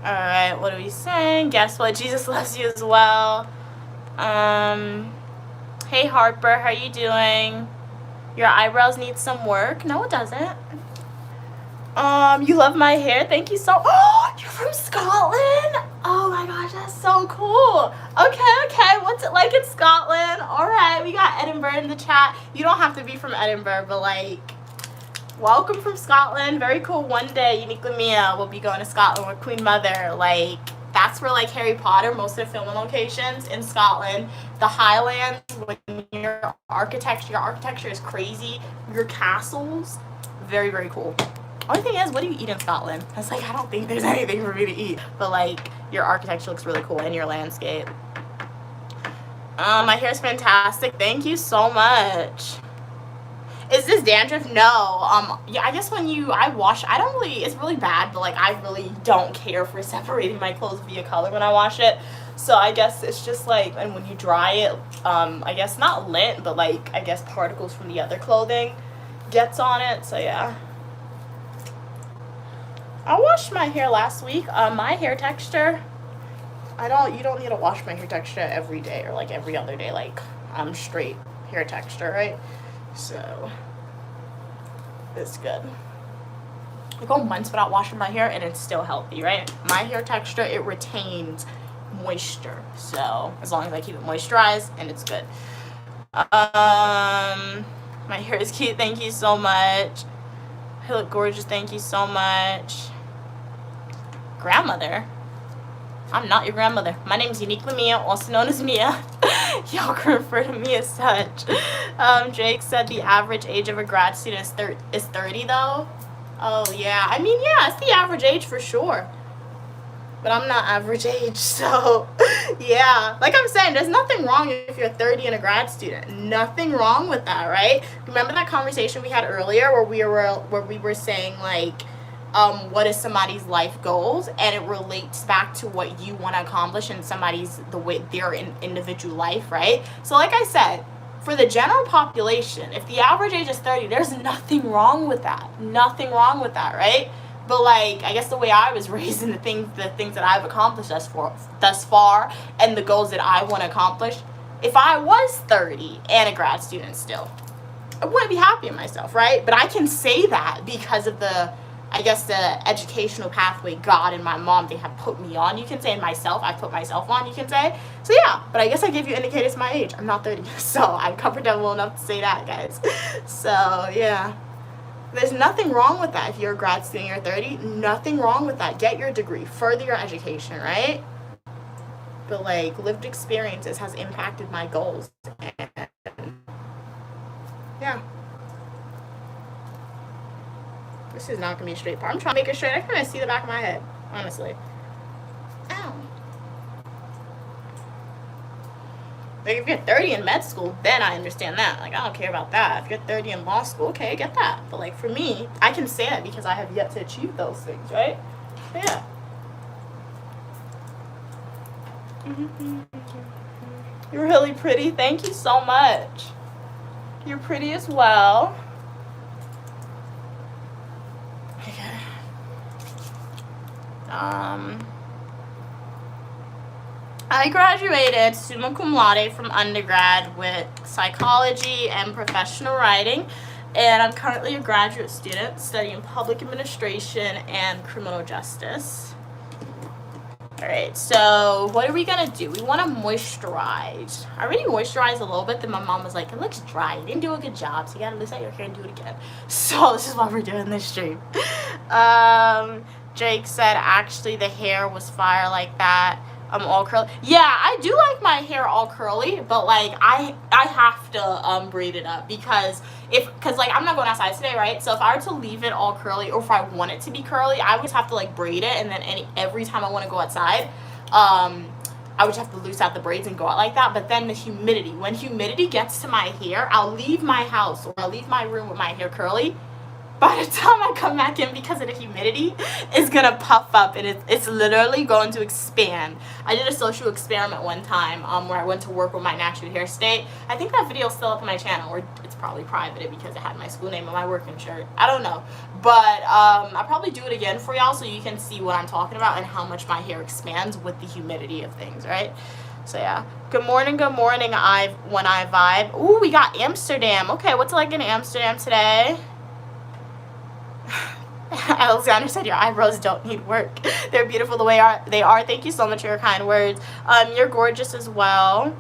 [SPEAKER 1] Alright, what are we saying? Guess what? Jesus loves you as well. Hey Harper, how are you doing? Your eyebrows need some work. No, it doesn't. You love my hair. Thank you so. Oh, you're from Scotland? Oh my gosh, that's so cool. Okay. What's it like in Scotland? Alright, we got Edinburgh in the chat. You don't have to be from Edinburgh, but like, welcome from Scotland. Very cool. One day, Uniquely Mia will be going to Scotland with Queen Mother. Like, that's where like Harry Potter, most of the filming locations in Scotland. The Highlands, when your architecture is crazy. Your castles, very, very cool. Only thing is, what do you eat in Scotland? I was like, I don't think there's anything for me to eat. But like, your architecture looks really cool and your landscape. My hair's fantastic. Thank you so much. Is this dandruff? No. Yeah, I guess when I wash, I don't really, it's really bad, but like, I really don't care for separating my clothes via color when I wash it. So I guess it's just like, and when you dry it, I guess not lint, but like, I guess particles from the other clothing gets on it. So yeah. I washed my hair last week. My hair texture you don't need to wash my hair texture every day or like every other day, like I'm straight hair texture, right? So it's good. I go months without washing my hair and it's still healthy, right? My hair texture, it retains moisture, so as long as I keep it moisturized, and it's good. My hair is cute, thank you so much. I look gorgeous, thank you so much. Grandmother? I'm not your grandmother. My name is uniquely Mia, also known as Mia. Y'all can refer to me as such. Jake said the average age of a grad student is 30 though. Oh yeah, I mean, yeah, it's the average age for sure. But I'm not average age, so yeah. Like I'm saying, there's nothing wrong if you're 30 and a grad student. Nothing wrong with that, right? Remember that conversation we had earlier where we were saying like, what is somebody's life goals, and it relates back to what you want to accomplish in somebody's their individual life, right? So like I said, for the general population, if the average age is 30, there's nothing wrong with that. Nothing wrong with that, right? But like, I guess the way I was raised and the things that I've accomplished thus far and the goals that I want to accomplish, if I was 30 and a grad student still, I wouldn't be happy in myself, right? But I can say that because of the educational pathway God and my mom, they have put me on. You can say, and myself, I put myself on, you can say. So yeah, but I guess I gave you indicators my age. I'm not 30, so I'm comfortable enough to say that, guys. So yeah, there's nothing wrong with that. If you're a grad student, you're 30, nothing wrong with that. Get your degree, further your education, right? But like, lived experiences has impacted my goals. And yeah. This is not going to be a straight part. I'm trying to make it straight. I can't even see the back of my head, honestly. Ow. Like, if you're 30 in med school, then I understand that. Like, I don't care about that. If you're 30 in law school, okay, I get that. But, like, for me, I can say that because I have yet to achieve those things, right? So, yeah. You're really pretty. Thank you so much. You're pretty as well. I graduated summa cum laude from undergrad with psychology and professional writing, and I'm currently a graduate student studying public administration and criminal justice. Alright, so what are we gonna do? We want to moisturize. I already moisturized a little bit, then my mom was like, it looks dry, you didn't do a good job, so you gotta loosen out your hair and do it again. So this is why we're doing this stream. Jake said actually the hair was fire like that. All curly. Yeah, I do like my hair all curly, but like I have to braid it up because like I'm not going outside today, right? So if I were to leave it all curly, or if I want it to be curly, I would have to like braid it, and then every time I want to go outside, I would have to loose out the braids and go out like that. But then the humidity, when humidity gets to my hair, I'll leave my house or I'll leave my room with my hair curly. By the time I come back in, because of the humidity, it's gonna puff up and it's literally going to expand. I did a social experiment one time where I went to work with my natural hair state. I think that video is still up on my channel, or it's probably privated because it had my school name and my working shirt. I don't know, but I'll probably do it again for y'all so you can see what I'm talking about and how much my hair expands with the humidity of things, right? So yeah. Good morning, when I vibe. Ooh, we got Amsterdam. Okay, what's it like in Amsterdam today? Alexander said your eyebrows don't need work. They're beautiful the way they are. Thank you so much for your kind words. You're gorgeous as well.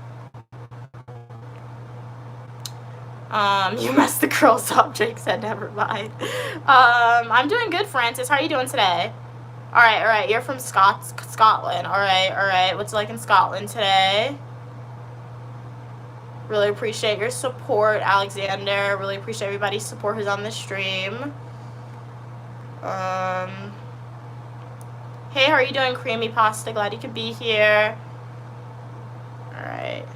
[SPEAKER 1] You messed the curls up, Jake said, never mind. I'm doing good, Francis. How are you doing today? Alright, you're from Scotland. Alright. What's it like in Scotland today? Really appreciate your support, Alexander. Really appreciate everybody's support who's on the stream. Hey, how are you doing, Creamy Pasta? Glad you could be here. Alright.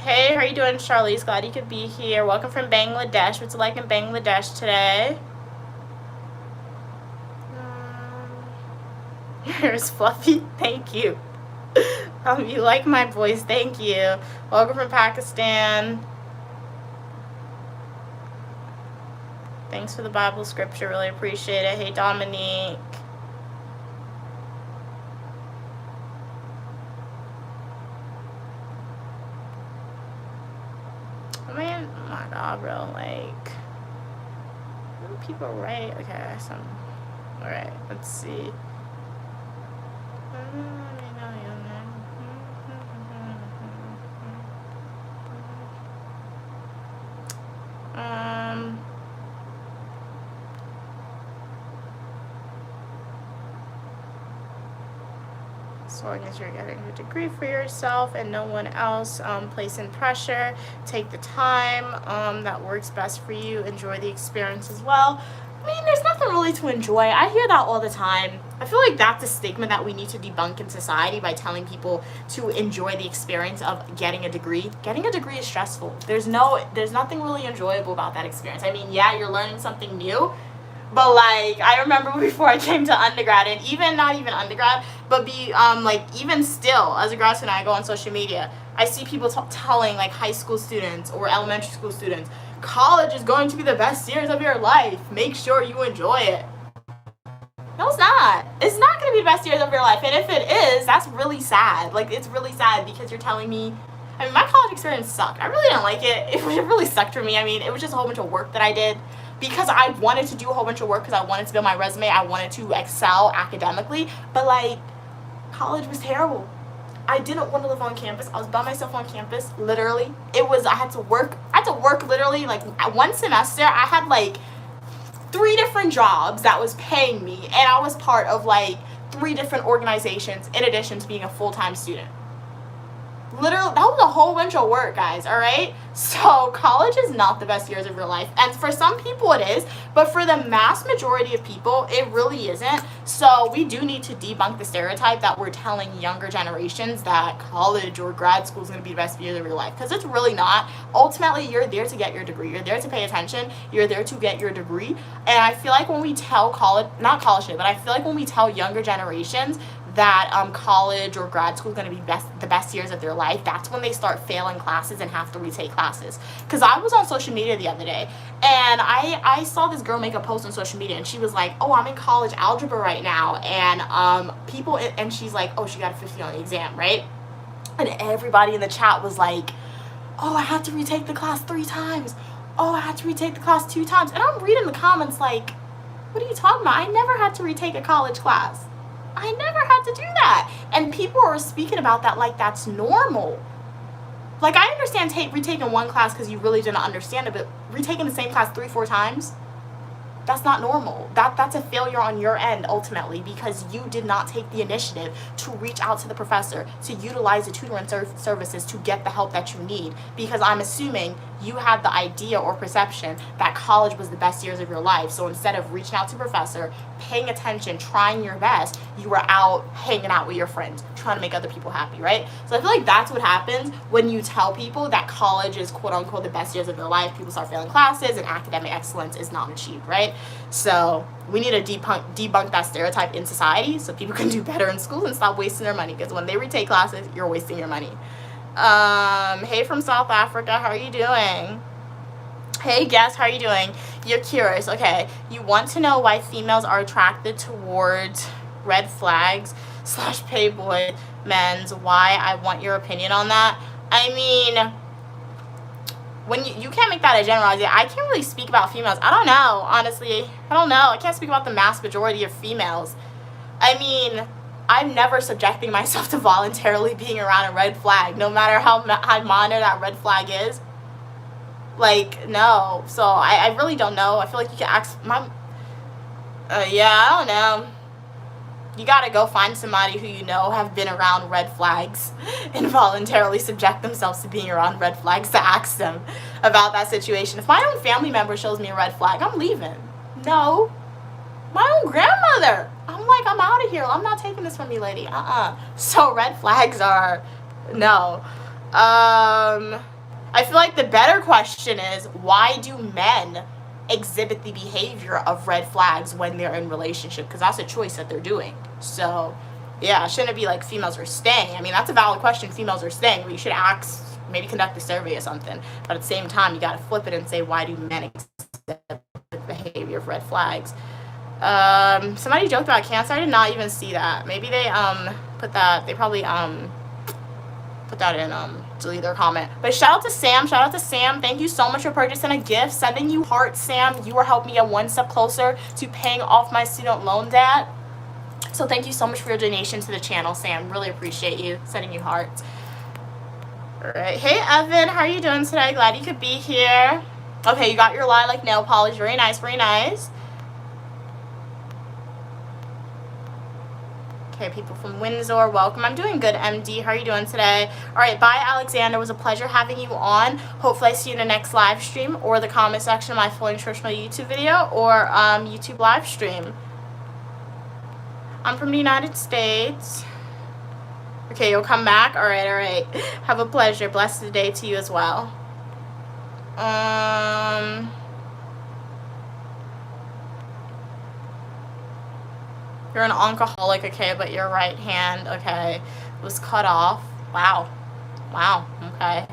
[SPEAKER 1] Hey, how are you doing, Charlize? Glad you could be here. Welcome from Bangladesh. What's it like in Bangladesh today? Your hair is fluffy. Thank you. You like my voice. Thank you. Welcome from Pakistan. Thanks for the Bible scripture. Really appreciate it. Hey, Dominique. oh my god, bro, like, what do people write? Okay, alright, let's see. So long as you're getting a degree for yourself and no one else placing pressure, take the time that works best for you, enjoy the experience as well. I mean, there's nothing really to enjoy. I hear that all the time. I feel like that's a stigma that we need to debunk in society by telling people to enjoy the experience of getting a degree. Getting a degree is stressful. There's nothing really enjoyable about that experience. I mean, yeah, you're learning something new, but like, I remember before I came to undergrad, and even not even undergrad, but like, even still, as a grad student, I go on social media, I see people telling like high school students or elementary school students, college is going to be the best years of your life. Make sure you enjoy it. No, it's not. It's not going to be the best years of your life. And if it is, that's really sad. Like, it's really sad because you're telling me, I mean, my college experience sucked. I really didn't like it. It really sucked for me. I mean, it was just a whole bunch of work that I did because I wanted to do a whole bunch of work because I wanted to build my resume. I wanted to excel academically. But, like, college was terrible. I didn't want to live on campus. I was by myself on campus, literally. I had to work literally, like, one semester, I had, like, 3 different jobs that was paying me, and I was part of, like, 3 different organizations in addition to being a full-time student. Literally, that was a whole bunch of work, guys, all right? So college is not the best years of your life. And for some people it is, but for the mass majority of people, it really isn't. So we do need to debunk the stereotype that we're telling younger generations that college or grad school is going to be the best years of your life, because it's really not. Ultimately, you're there to get your degree. You're there to pay attention. You're there to get your degree. And I feel like when we tell I feel like when we tell younger generations that college or grad school is going to be the best years of their life, that's when they start failing classes and have to retake classes. Because I was on social media the other day, and I saw this girl make a post on social media, and she was like, oh, I'm in college algebra right now, and and she's like, oh, she got a 50 on the exam, right? And everybody in the chat was like, oh, I had to retake the class 3 times. Oh, I had to retake the class 2 times. And I'm reading the comments like, what are you talking about? I never had to retake a college class. I never had to do that. And people are speaking about that like that's normal. Like, I understand retaking one class because you really didn't understand it, but retaking the same class 3-4 times, that's not normal. That's a failure on your end, ultimately, because you did not take the initiative to reach out to the professor, to utilize the tutoring services to get the help that you need. Because I'm assuming you had the idea or perception that college was the best years of your life. So instead of reaching out to the professor, paying attention, trying your best, you were out hanging out with your friends, trying to make other people happy, right? So I feel like that's what happens when you tell people that college is quote unquote the best years of their life. People start failing classes and academic excellence is not achieved, right? So we need to debunk that stereotype in society so people can do better in school and stop wasting their money, because when they retake classes, you're wasting your money. Hey from South Africa, how are you doing? Hey guest, how are you doing? You're curious, okay. You want to know why females are attracted towards red flags / playboy men's. Why? I want your opinion on that. I mean, when you can't make that a generalization. I can't really speak about females. I don't know, honestly. I don't know. I can't speak about the mass majority of females. I mean, I'm never subjecting myself to voluntarily being around a red flag, no matter how minor that red flag is. Like, no. So I really don't know. I feel like you can ask I don't know. You gotta go find somebody who you know have been around red flags and voluntarily subject themselves to being around red flags to ask them about that situation. If my own family member shows me a red flag, I'm leaving. No. My own grandmother. I'm like, I'm out of here. I'm not taking this from you, lady. So red flags are no. I feel like the better question is, why do men exhibit the behavior of red flags when they're in relationship? Because that's a choice that they're doing. So yeah, shouldn't it be like females are staying? I mean, that's a valid question. Females are staying, but you should ask, maybe conduct a survey or something. But at the same time, you got to flip it and say, why do men exhibit the behavior of red flags? Somebody joked about cancer. I did not even see that. Maybe they put that, they probably put that in delete their comment. But shout out to Sam. Thank you so much for purchasing a gift. Sending you hearts, Sam. You are helping me get one step closer to paying off my student loan debt. So thank you so much for your donation to the channel, Sam. Really appreciate you. Sending you hearts. All right. Hey, Evan. How are you doing today? Glad you could be here. Okay, you got your lilac nail polish. Very nice. Very nice. Okay, people from Windsor, welcome. I'm doing good, MD. How are you doing today? All right, bye, Alexander. It was a pleasure having you on. Hopefully I see you in the next live stream or the comment section of my fully nutritional YouTube video or YouTube live stream. I'm from the United States. Okay, you'll come back? All right, all right. Have a pleasure. Blessed day to you as well. You're an alcoholic, okay, but your right hand, okay, was cut off. Wow. Wow, okay.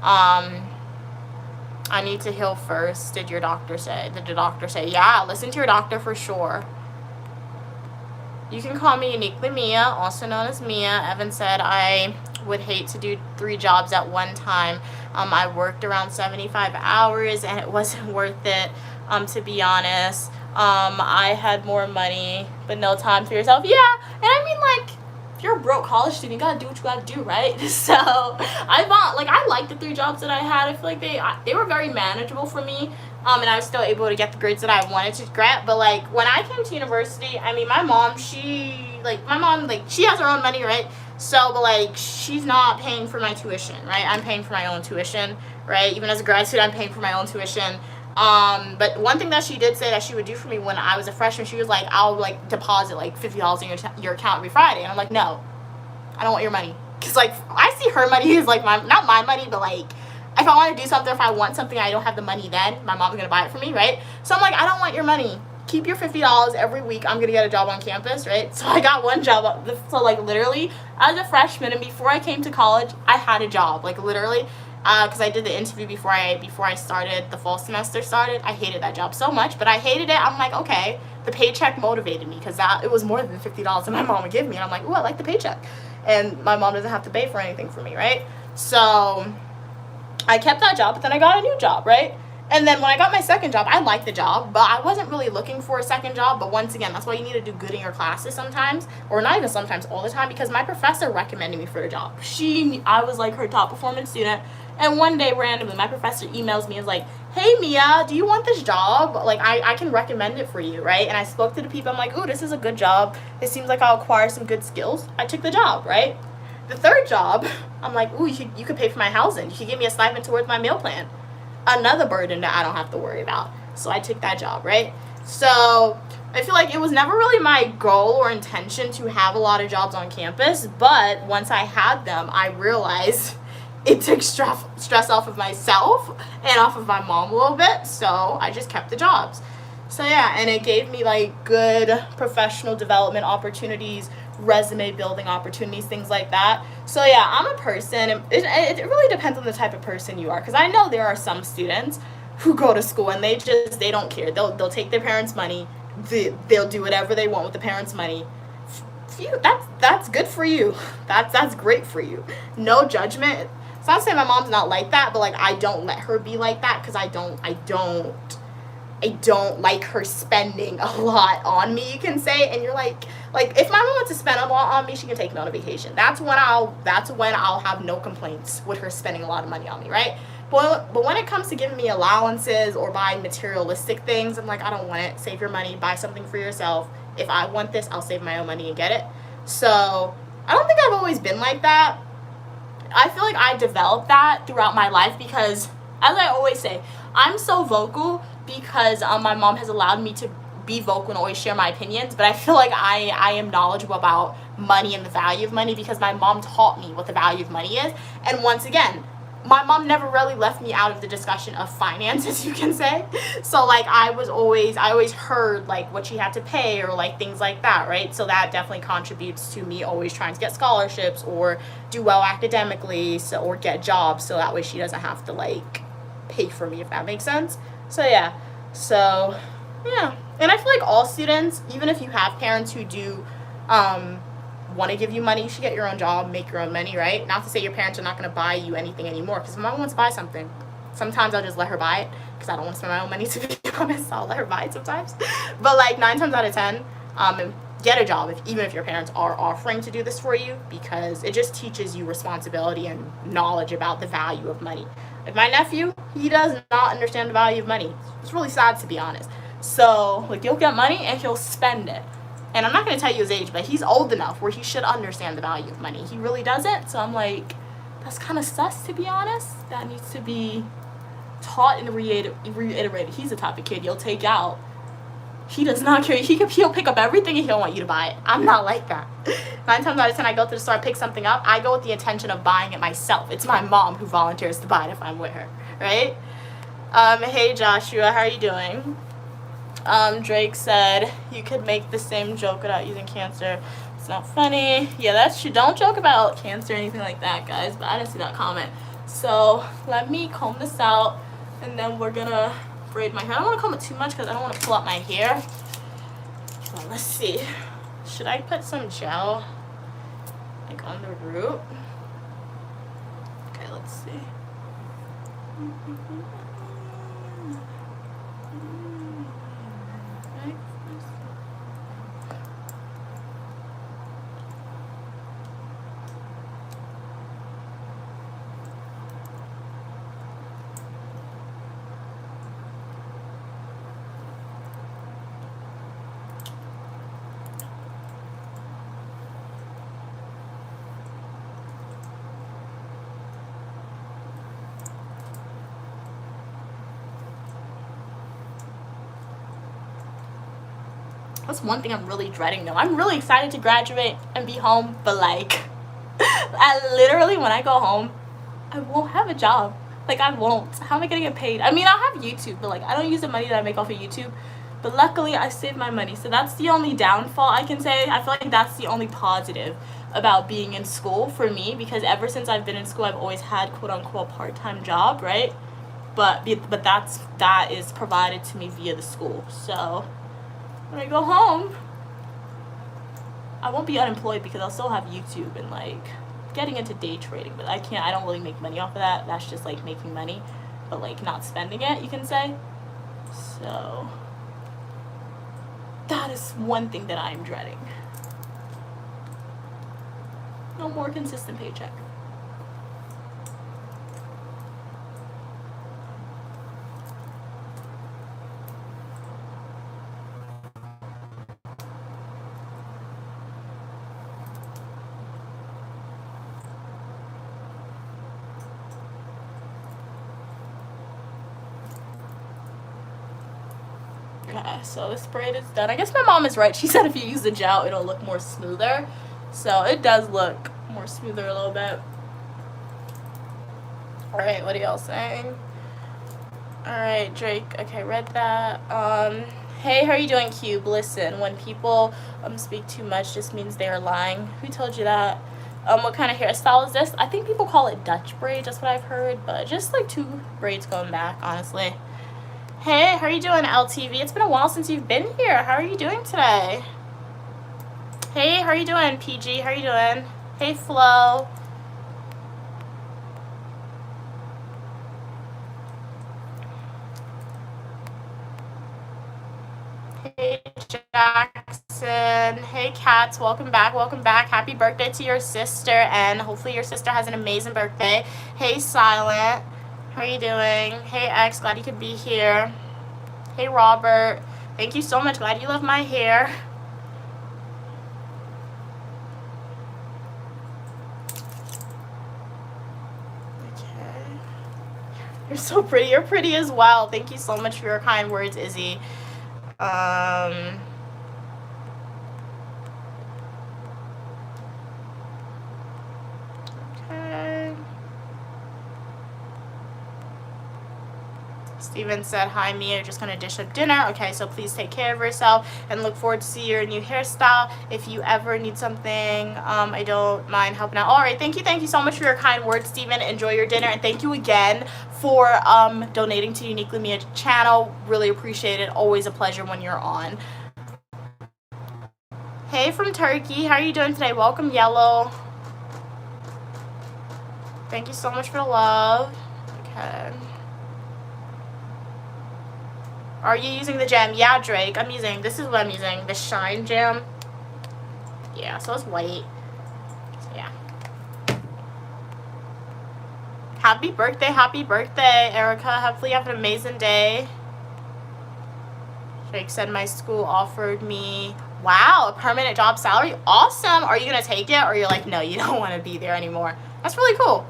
[SPEAKER 1] I need to heal first, did your doctor say? Did the doctor say? Yeah, listen to your doctor for sure. You can call me Uniquely Mia, also known as Mia. Evan said, I would hate to do 3 jobs at one time. I worked around 75 hours, and it wasn't worth it, to be honest. I had more money, but no time for yourself. Yeah, and I mean, like, if you're a broke college student, you gotta do what you gotta do, right? So, I liked the 3 jobs that I had. I feel like they were very manageable for me, and I was still able to get the grades that I wanted to get. But, like, when I came to university, I mean, my mom, she has her own money, right? So, but, like, she's not paying for my tuition, right? I'm paying for my own tuition, right? Even as a grad student, I'm paying for my own tuition. But one thing that she did say that she would do for me when I was a freshman, she was like, I'll, like, deposit, like, $50 in your account every Friday. And I'm like, no, I don't want your money. Because, like, I see her money as, like, not my money, but, like, if I want to do something, if I want something, I don't have the money then. My mom's going to buy it for me, right? So I'm like, I don't want your money. Keep your $50 every week. I'm going to get a job on campus, right? So I got one job. So, like, literally, I was a freshman, and before I came to college, I had a job. Like, literally. Because I did the interview before I started, the fall semester started. I hated that job so much, but I hated it. I'm like, okay, the paycheck motivated me because it was more than $50 that my mom would give me. And I'm like, ooh, I like the paycheck. And my mom doesn't have to pay for anything for me, right? So I kept that job, but then I got a new job, right? And then when I got my second job, I liked the job, but I wasn't really looking for a second job. But once again, that's why you need to do good in your classes sometimes, or not even sometimes, all the time, because my professor recommended me for the job. I was like her top performing student. And one day, randomly, my professor emails me and is like, hey, Mia, do you want this job? Like, I can recommend it for you, right? And I spoke to the people. I'm like, ooh, this is a good job. It seems like I'll acquire some good skills. I took the job, right? The third job, I'm like, ooh, you could pay for my housing. You could give me a stipend towards my meal plan. Another burden that I don't have to worry about. So I took that job, right? So I feel like it was never really my goal or intention to have a lot of jobs on campus. But once I had them, I realized it took stress off of myself and off of my mom a little bit, so I just kept the jobs. So yeah, and it gave me like good professional development opportunities, resume building opportunities, things like that. So yeah, I'm a person, it really depends on the type of person you are, because I know there are some students who go to school and they don't care. They'll take their parents' money, they'll do whatever they want with the parents' money. That's good for you. That's great for you. No judgment. It's not saying my mom's not like that, but like I don't let her be like that because I don't like her spending a lot on me, you can say. And you're like if my mom wants to spend a lot on me, she can take me on a vacation. That's when I'll have no complaints with her spending a lot of money on me, right? But when it comes to giving me allowances or buying materialistic things, I'm like, I don't want it. Save your money, buy something for yourself. If I want this, I'll save my own money and get it. So I don't think I've always been like that. I feel like I developed that throughout my life because, as I always say, I'm so vocal because my mom has allowed me to be vocal and always share my opinions. But I feel like I am knowledgeable about money and the value of money because my mom taught me what the value of money is. And once again, my mom never really left me out of the discussion of finances, you can say. So like I always heard like what she had to pay or like things like that, right? So that definitely contributes to me always trying to get scholarships or do well academically, or get jobs, so that way she doesn't have to like pay for me, if that makes sense. So yeah. And I feel like all students, even if you have parents who do want to give you money, you should get your own job, make your own money, right? Not to say your parents are not going to buy you anything anymore, because if my mom wants to buy something, sometimes I'll just let her buy it, because I don't want to spend my own money, to be honest. I'll let her buy it sometimes. But like 9 times out of 10, get a job, even if your parents are offering to do this for you, because it just teaches you responsibility and knowledge about the value of money. Like my nephew, he does not understand the value of money. It's really sad, to be honest. So like, you'll get money and he'll spend it. And I'm not going to tell you his age, but he's old enough where he should understand the value of money. He really doesn't. So I'm like, that's kind of sus, to be honest. That needs to be taught and reiterated. He's the type of kid you'll take out. He does not care. He'll pick up everything and he'll want you to buy it. I'm not like that. 9 times out of 10, I go to the store, pick something up. I go with the intention of buying it myself. It's my mom who volunteers to buy it if I'm with her, right? Hey Joshua, how are you doing? Drake said you could make the same joke without using cancer. It's not funny. Yeah, that's true. Don't joke about cancer or anything like that, guys. But I didn't see that comment. So let me comb this out, and then we're gonna braid my hair. I don't want to comb it too much because I don't want to pull out my hair. But let's see. Should I put some gel like on the root? Okay, let's see. That's one thing I'm really dreading though. I'm really excited to graduate and be home, but like, I literally, when I go home, I won't have a job. Like, I won't. How am I gonna get paid? I mean, I'll have YouTube, but like, I don't use the money that I make off of YouTube. But luckily, I save my money. So that's the only downfall I can say. I feel like that's the only positive about being in school for me, because ever since I've been in school, I've always had quote unquote part-time job, right? But that is provided to me via the school. So when I go home, I won't be unemployed because I'll still have YouTube and like getting into day trading, but I don't really make money off of that. That's just like making money, but like not spending it, you can say. So that is one thing that I'm dreading. No more consistent paycheck. Okay, so this braid is done. I guess my mom is right. She said if you use the gel, it'll look more smoother. So it does look more smoother a little bit. Alright, what are y'all saying? Alright, Drake. Okay, read that. Hey, how are you doing, Cube? Listen, when people speak too much, just means they are lying. Who told you that? What kind of hairstyle is this? I think people call it Dutch braid. That's what I've heard. But just like 2 braids going back, honestly. Hey, how are you doing, LTV? It's been a while since you've been here. How are you doing today? Hey, how are you doing, PG? How are you doing? Hey, Flo. Hey, Jackson. Hey, Cats. Welcome back. Welcome back. Happy birthday to your sister, and hopefully your sister has an amazing birthday. Hey, Silent. How are you doing? Hey, X. Glad you could be here. Hey, Robert. Thank you so much. Glad you love my hair. Okay. You're so pretty. You're pretty as well. Thank you so much for your kind words, Izzy. Okay. Steven said, hi, Mia, you're just going to dish up dinner. Okay, so please take care of yourself and look forward to see your new hairstyle. If you ever need something, I don't mind helping out. All right, thank you so much for your kind words, Steven. Enjoy your dinner, and thank you again for donating to Uniquely Mia channel. Really appreciate it. Always a pleasure when you're on. Hey from Turkey, how are you doing today? Welcome, Yellow. Thank you so much for the love. Okay. Are you using the gem? Yeah, Drake, this is what I'm using, the Shine Gem. Yeah, so it's white. So yeah. Happy birthday, Erica. Hopefully you have an amazing day. Drake said my school offered me, wow, a permanent job salary. Awesome. Are you going to take it, or you're like, no, you don't want to be there anymore? That's really cool.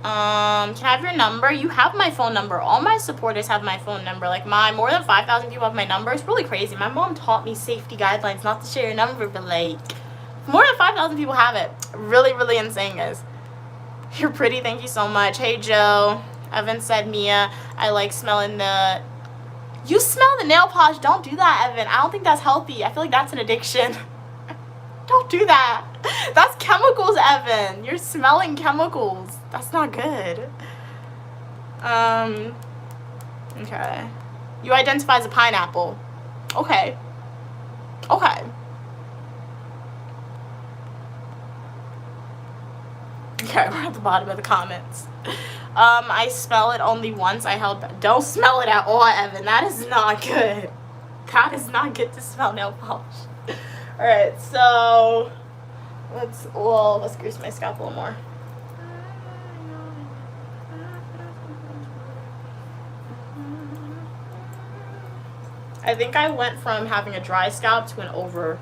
[SPEAKER 1] Can I have your number? You have my phone number. All my supporters have my phone number. Like, more than 5,000 people have my number. It's really crazy. My mom taught me safety guidelines not to share your number, but like, more than 5,000 people have it. Really, really insane, guys. You're pretty. Thank you so much. Hey, Joe. Evan said, Mia, I like smelling the... You smell the nail polish. Don't do that, Evan. I don't think that's healthy. I feel like that's an addiction. Don't do that. That's chemicals, Evan. You're smelling chemicals. That's not good. Okay. You identify as a pineapple. Okay. Okay. Okay, we're at the bottom of the comments. I smell it only once. Don't smell it at all, Evan. That is not good. That is not good to smell nail polish. Alright, so let's grease my scalp a little more. I think I went from having a dry scalp to an over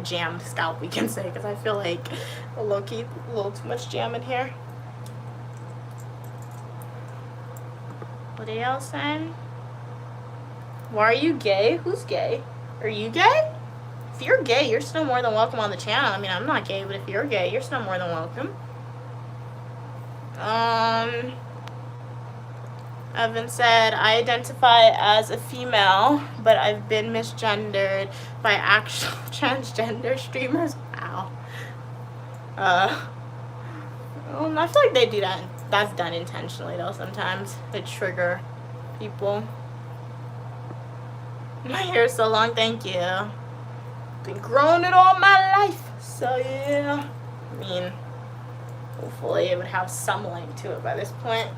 [SPEAKER 1] jammed scalp, we can say, because I feel like a little too much jam in here. What are y'all saying? Why are you gay? Who's gay? Are you gay? If you're gay, you're still more than welcome on the channel. I mean, I'm not gay, but if you're gay, you're still more than welcome. Evan said, I identify as a female, but I've been misgendered by actual transgender streamers. Wow. I feel like they do that. That's done intentionally, though, sometimes. They trigger people. My hair is so long, thank you. Been growing it all my life, so yeah. I mean, hopefully it would have some length to it by this point.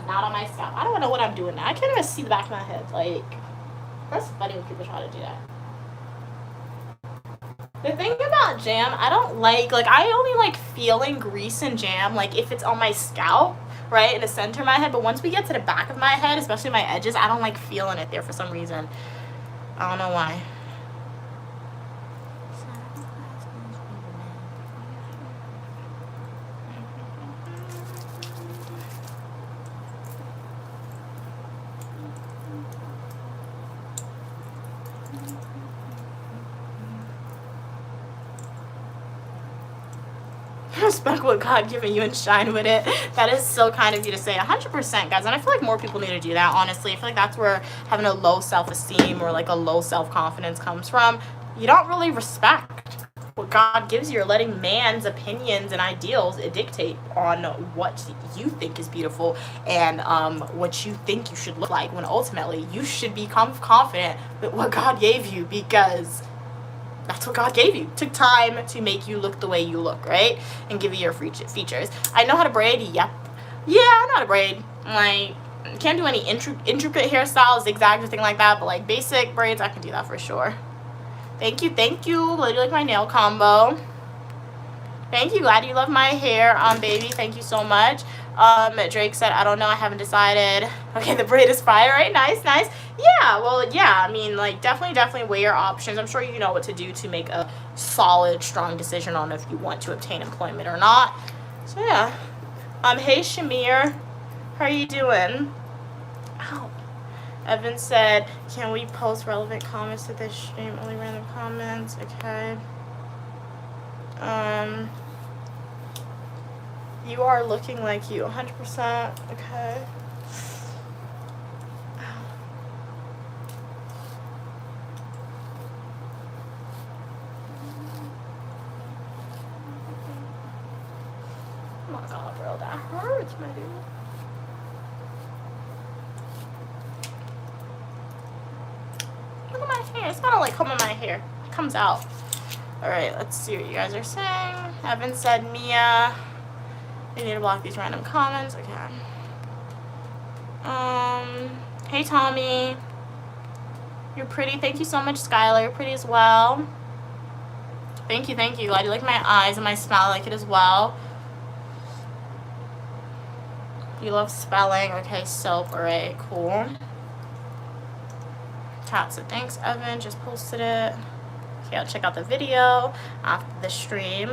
[SPEAKER 1] Not on my scalp. I don't know what I'm doing now. I can't even see the back of my head. Like, that's funny when people try to do that. The thing about jam, I don't like I only like feeling grease and jam, like, if it's on my scalp, right, in the center of my head. But once we get to the back of my head, especially my edges, I don't like feeling it there for some reason. I don't know why. Respect what God given you and shine with it. That is so kind of you to say. 100%, guys. And I feel like more people need to do that, honestly. I feel like that's where having a low self-esteem or like a low self-confidence comes from. You don't really respect what God gives you. You're letting man's opinions and ideals dictate on what you think is beautiful and what you think you should look like, when ultimately you should be confident with what God gave you, because that's what God gave you. It took time to make you look the way you look, right? And give you your features. I know how to braid. Yep. Yeah, I know how to braid. Like, can't do any intricate hairstyles, zigzags, or anything like that, but like basic braids, I can do that for sure. Thank you. Glad you like my nail combo. Thank you. Glad you love my hair, baby. Thank you so much. Drake said, I don't know, I haven't decided. Okay, the braid is fire, right? Nice. Yeah, well, yeah, I mean, like, definitely weigh your options. I'm sure you know what to do to make a solid, strong decision on if you want to obtain employment or not. So, yeah. Hey, Shamir. How are you doing? Ow. Evan said, can we post relevant comments to this stream? Only random comments. Okay. You are looking like you. 100%. Okay. Oh my god, bro. That hurts, my dude. Look at my hair. It's not like combing my hair. It comes out. Alright, let's see what you guys are saying. Evan said, Mia, you need to block these random comments. Okay. Hey Tommy. You're pretty. Thank you so much, Skylar. You're pretty as well. Thank you, thank you. Glad you like my eyes and my smile. I like it as well. You love spelling. Okay, soap. Alright, cool. Kat said, thanks, Evan. Just posted it. Okay, I'll check out the video after the stream.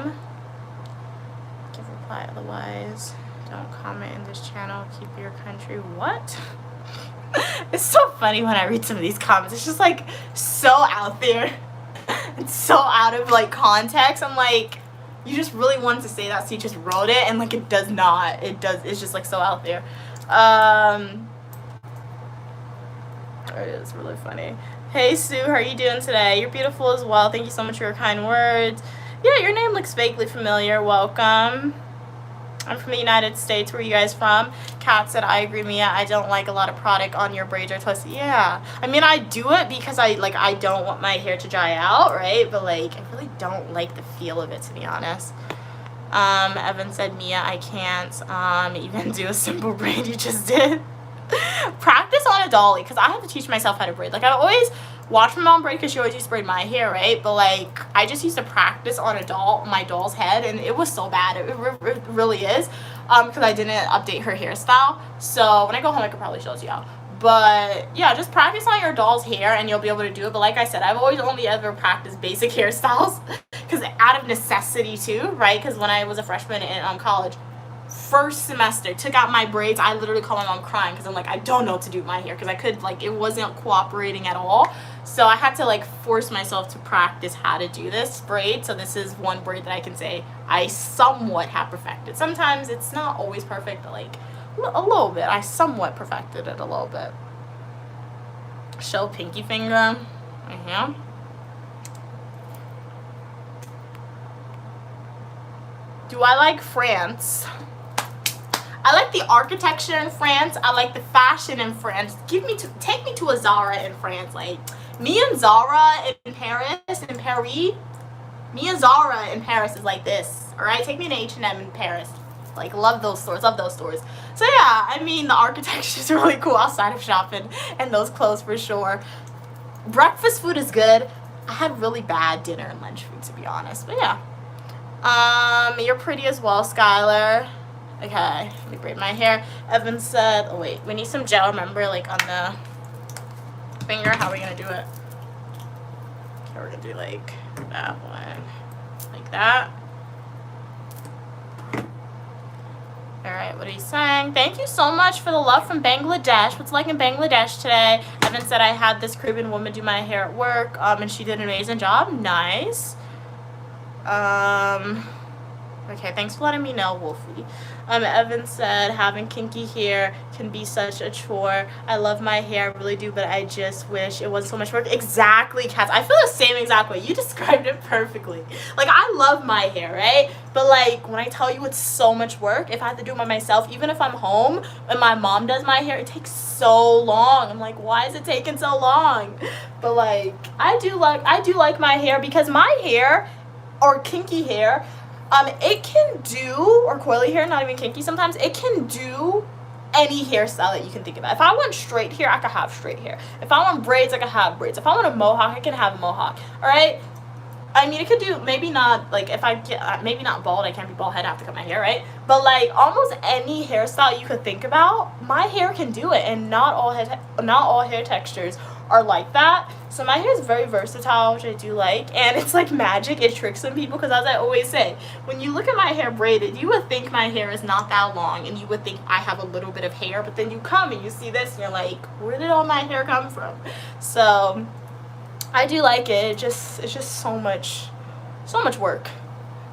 [SPEAKER 1] Give reply, otherwise don't comment in this channel. Keep your country. What? It's so funny when I read some of these comments. It's just like so out there. It's so out of like context. I'm like, you just really wanted to say that, so you just wrote it, and like it does not. It does. It's just like so out there. It is really funny. Hey Sue, how are you doing today? You're beautiful as well. Thank you so much for your kind words. Yeah, your name looks vaguely familiar. Welcome. I'm from the United States. Where are you guys from? Kat said, I agree, Mia. I don't like a lot of product on your braids or twists. Yeah. I mean, I do it because I don't want my hair to dry out, right? But like, I really don't like the feel of it, to be honest. Evan said, Mia, I can't even do a simple braid you just did. Practice on a dolly, because I have to teach myself how to braid. Like, I always watch my mom braid because she always used to braid my hair, right? But like, I just used to practice on my doll's head, and it was so bad. It really is, because I didn't update her hairstyle. So when I go home, I could probably show you out. But yeah, just practice on your doll's hair and you'll be able to do it. But like I said, I've always only ever practiced basic hairstyles because out of necessity too, right? Because when I was a freshman in college, first semester, took out my braids, I literally called my mom crying because I'm like, I don't know what to do with my hair, because I could, like, it wasn't cooperating at all. So I had to like force myself to practice how to do this braid. So this is one braid that I can say I somewhat have perfected. Sometimes it's not always perfect, but like a little bit. I somewhat perfected it a little bit. Show pinky finger. Do I like France? I like the architecture in France. I like the fashion in France. Take me to a Zara in France. Like, me and Zara in Paris, in Paris. Me and Zara in Paris is like this. All right, take me to H&M in Paris. Like, love those stores. Love those stores. So yeah, I mean, the architecture is really cool outside of shopping and those clothes for sure. Breakfast food is good. I had really bad dinner and lunch food, to be honest. But yeah. You're pretty as well, Skylar. Okay, let me braid my hair. Evan said, oh wait, we need some gel, remember, like on the finger. How are we gonna do it? Okay, we're gonna do like that one, like that. Alright, what are you saying? Thank you so much for the love from Bangladesh. What's like in Bangladesh today? Evan said, I had this Caribbean woman do my hair at work, and she did an amazing job. Nice. Okay, thanks for letting me know, Wolfie. Evan said, having kinky hair can be such a chore. I love my hair, I really do, but I just wish it wasn't so much work. Exactly, Kat. I feel the same exact way. You described it perfectly. Like, I love my hair, right? But like, when I tell you it's so much work, if I have to do it by myself, even if I'm home and my mom does my hair, it takes so long. I'm like, why is it taking so long? But like, I do like my hair, because my hair, or kinky hair, it can do, or coily hair, not even kinky sometimes, it can do any hairstyle that you can think about. If I want straight hair, I can have straight hair. If I want braids, I can have braids. If I want a mohawk, I can have a mohawk. Alright? I mean, it could do, maybe not, like, if I get, maybe not bald, I can't be bald head, I have to cut my hair, right? But like, almost any hairstyle you could think about, my hair can do it, and not all hair textures are like that. So my hair is very versatile, which I do like, and it's like magic. It tricks some people because, as I always say, when you look at my hair braided, you would think my hair is not that long and you would think I have a little bit of hair, but then you come and you see this and you're like, where did all my hair come from? So I do like it. It's just so much work.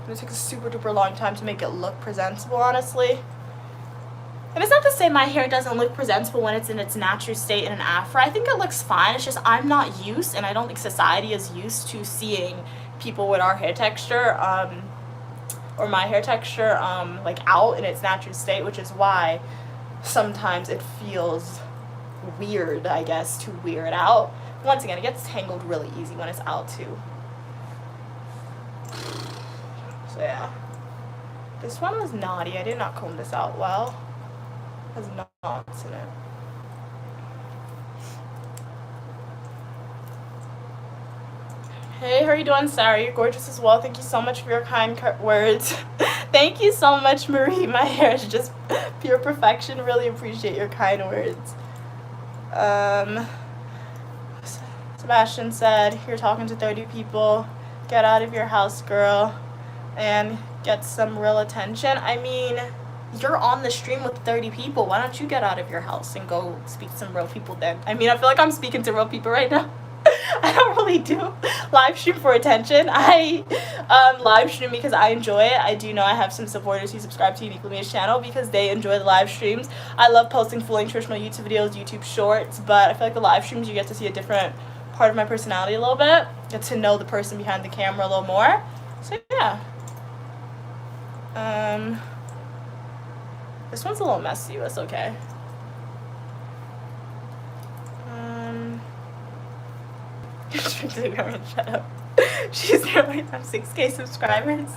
[SPEAKER 1] It takes a super duper long time to make it look presentable, honestly. And it's not to say my hair doesn't look presentable when it's in its natural state in an afro. I think it looks fine. It's just I'm not used, and I don't think society is used to seeing people with our hair texture, or my hair texture, like out in its natural state, which is why sometimes it feels weird, I guess, to wear it out. Once again, it gets tangled really easy when it's out too. So yeah. This one was naughty. I did not comb this out well. It has knots in it. Hey, how are you doing, Sarah? You're gorgeous as well. Thank you so much for your kind words. Thank you so much, Marie. My hair is just pure perfection. Really appreciate your kind words. Sebastian said, you're talking to 30 people. Get out of your house, girl, and get some real attention. I mean, you're on the stream with 30 people. Why don't you get out of your house and go speak to some real people then? I mean, I feel like I'm speaking to real people right now. I don't really do live stream for attention. I live stream because I enjoy it. I do know I have some supporters who subscribe to Uniquely Mia's channel because they enjoy the live streams. I love posting full-length traditional YouTube videos, YouTube shorts, but I feel like the live streams you get to see a different part of my personality a little bit. Get to know the person behind the camera a little more. So yeah. This one's a little messy, but it's okay. Shut up. She's nearly have 6K subscribers.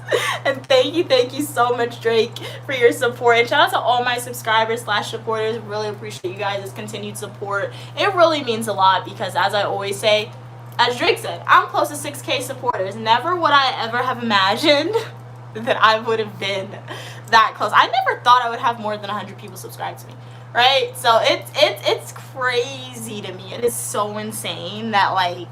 [SPEAKER 1] And thank you so much, Drake, for your support. And shout out to all my subscribers / supporters. Really appreciate you guys' continued support. It really means a lot because, as I always say, as Drake said, I'm close to 6K supporters. Never would I ever have imagined that I would have been that close. I never thought I would have more than 100 people subscribe to me, right? So it's crazy to me. It is so insane that, like,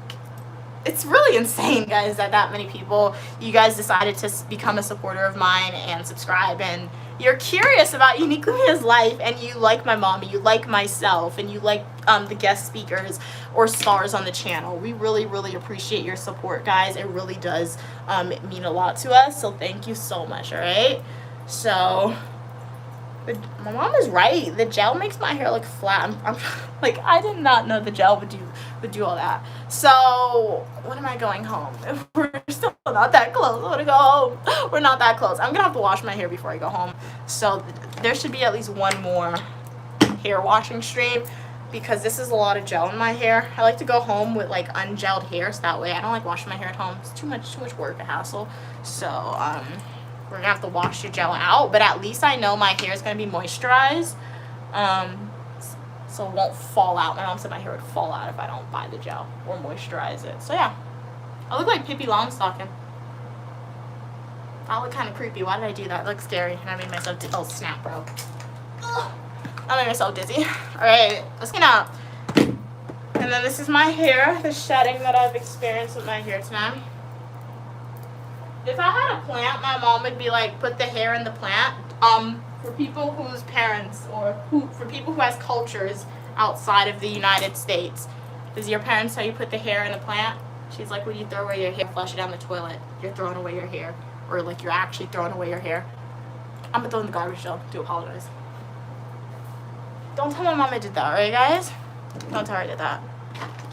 [SPEAKER 1] it's really insane, guys, that many people, you guys decided to become a supporter of mine and subscribe, and you're curious about Uniquely Mia's life, and you like my mommy, you like myself, and you like the guest speakers or stars on the channel. We really appreciate your support, guys. It really does mean a lot to us, so thank you so much. All right, so my mom is right. The gel makes my hair look flat. I'm like, I did not know the gel would do all that. So when am I going home? We're still not that close. I want to go home. We're not that close. I'm gonna have to wash my hair before I go home. So there should be at least one more hair washing stream because this is a lot of gel in my hair. I like to go home with like ungelled hair, so that way I don't like washing my hair at home. It's too much work, a hassle. So we're gonna have to wash the gel out, but at least I know my hair is gonna be moisturized, so it won't fall out. My mom said my hair would fall out if I don't buy the gel or moisturize it. So yeah, I look like Pippi Longstocking. I look kind of creepy. Why did I do that? It looks scary, and I made myself oh snap, bro. Ugh. I made myself dizzy. All right, let's get out. And then this is my hair, the shedding that I've experienced with my hair tonight. If I had a plant, my mom would be like, put the hair in the plant. For people whose parents for people who has cultures outside of the United States, does your parents tell you put the hair in the plant? She's like, when you throw away your hair, flush it down the toilet, you're throwing away your hair. Or like you're actually throwing away your hair. I'm gonna throw in the garbage though. Do apologize. Don't tell my mom I did that, alright guys? Don't tell her I did that.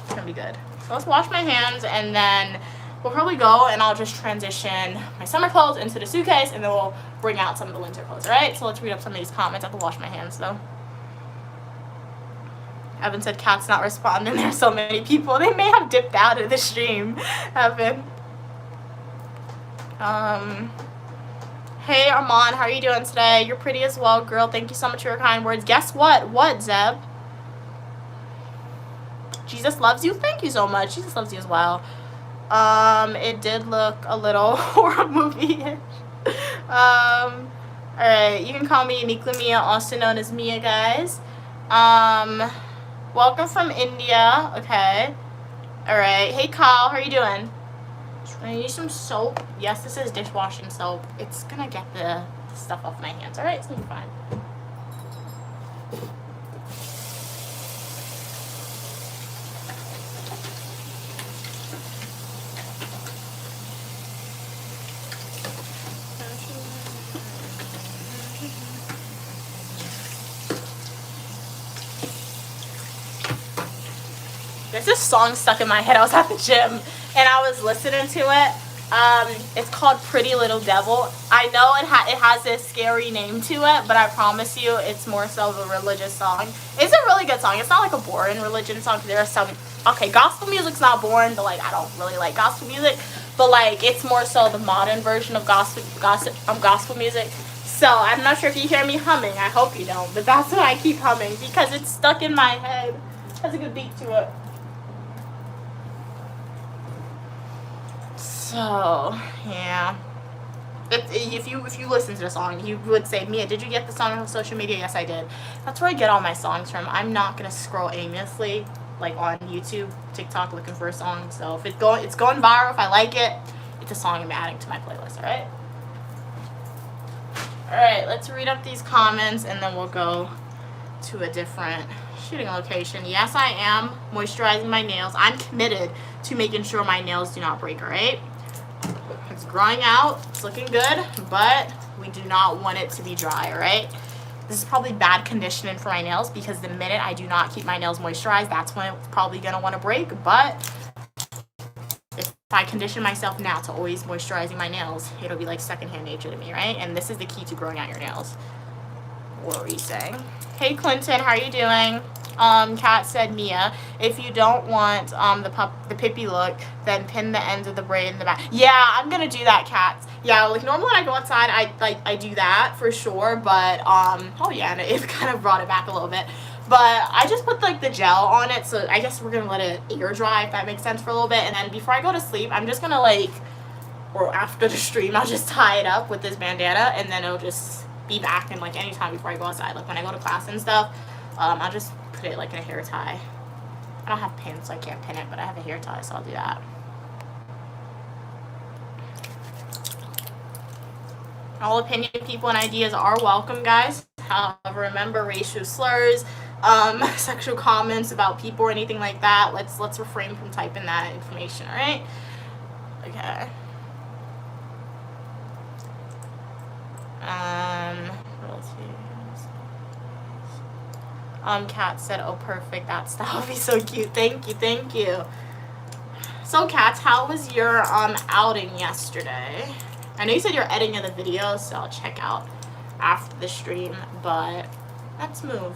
[SPEAKER 1] It's gonna be good. So let's wash my hands and then we'll probably go and I'll just transition my summer clothes into the suitcase and then we'll bring out some of the winter clothes, alright? So let's read up some of these comments. I have to wash my hands though. Evan said cat's not responding. There's so many people. They may have dipped out of the stream. Evan. Hey Armand, how are you doing today? You're pretty as well, girl. Thank you so much for your kind words. Guess what? What, Zeb? Jesus loves you? Thank you so much. Jesus loves you as well. It did look a little horror movie-ish. Alright, you can call me Uniquely Mia, also known as Mia, guys. Welcome from India. Okay. All right. Hey, Kyle. How are you doing? I use some soap. Yes, this is dishwashing soap. It's gonna get the stuff off my hands. All right, it's gonna be fine. There's this song stuck in my head. I was at the gym and I was listening to it. It's called Pretty Little Devil. I know it has a scary name to it, but I promise you it's more so of a religious song. It's a really good song. It's not like a boring religion song. There are some, okay, gospel music's not boring, but like I don't really like gospel music. But like it's more so the modern version of gospel music. So I'm not sure if you hear me humming. I hope you don't, but that's why I keep humming because it's stuck in my head. It has a good beat to it. So yeah, if you listen to the song, you would say, Mia, did you get the song on social media? Yes, I did. That's where I get all my songs from. I'm not gonna scroll aimlessly like on YouTube, TikTok looking for a song. So if it's going viral, if I like it, it's a song I'm adding to my playlist. All right. All right. Let's read up these comments and then we'll go to a different shooting location. Yes, I am moisturizing my nails. I'm committed to making sure my nails do not break. All right. It's growing out, it's looking good, but we do not want it to be dry, all right? This is probably bad conditioning for my nails because the minute I do not keep my nails moisturized, that's when it's probably gonna wanna break, but if I condition myself now to always moisturizing my nails, it'll be like secondhand nature to me, right? And this is the key to growing out your nails. What were you saying? Hey Clinton, how are you doing? Kat said, Mia, if you don't want the pippy look, then pin the ends of the braid in the back. Yeah, I'm gonna do that, Kat. Yeah, like normally when I go outside, I do that for sure, but oh yeah, and it kind of brought it back a little bit. But I just put like the gel on it, so I guess we're gonna let it air dry, if that makes sense, for a little bit, and then before I go to sleep, I'm just gonna like, or after the stream, I'll just tie it up with this bandana, and then it'll just be back in like any time before I go outside, like when I go to class and stuff. I'll just put it like in a hair tie. I don't have pins, so I can't pin it, but I have a hair tie, so I'll do that. All opinion, people, and ideas are welcome, guys. However, remember racial slurs, sexual comments about people or anything like that. Let's refrain from typing that information. All right. Okay. Kat said, oh, perfect. That would be so cute. Thank you. So, Kat, how was your outing yesterday? I know you said you're editing the video, so I'll check out after the stream, but let's move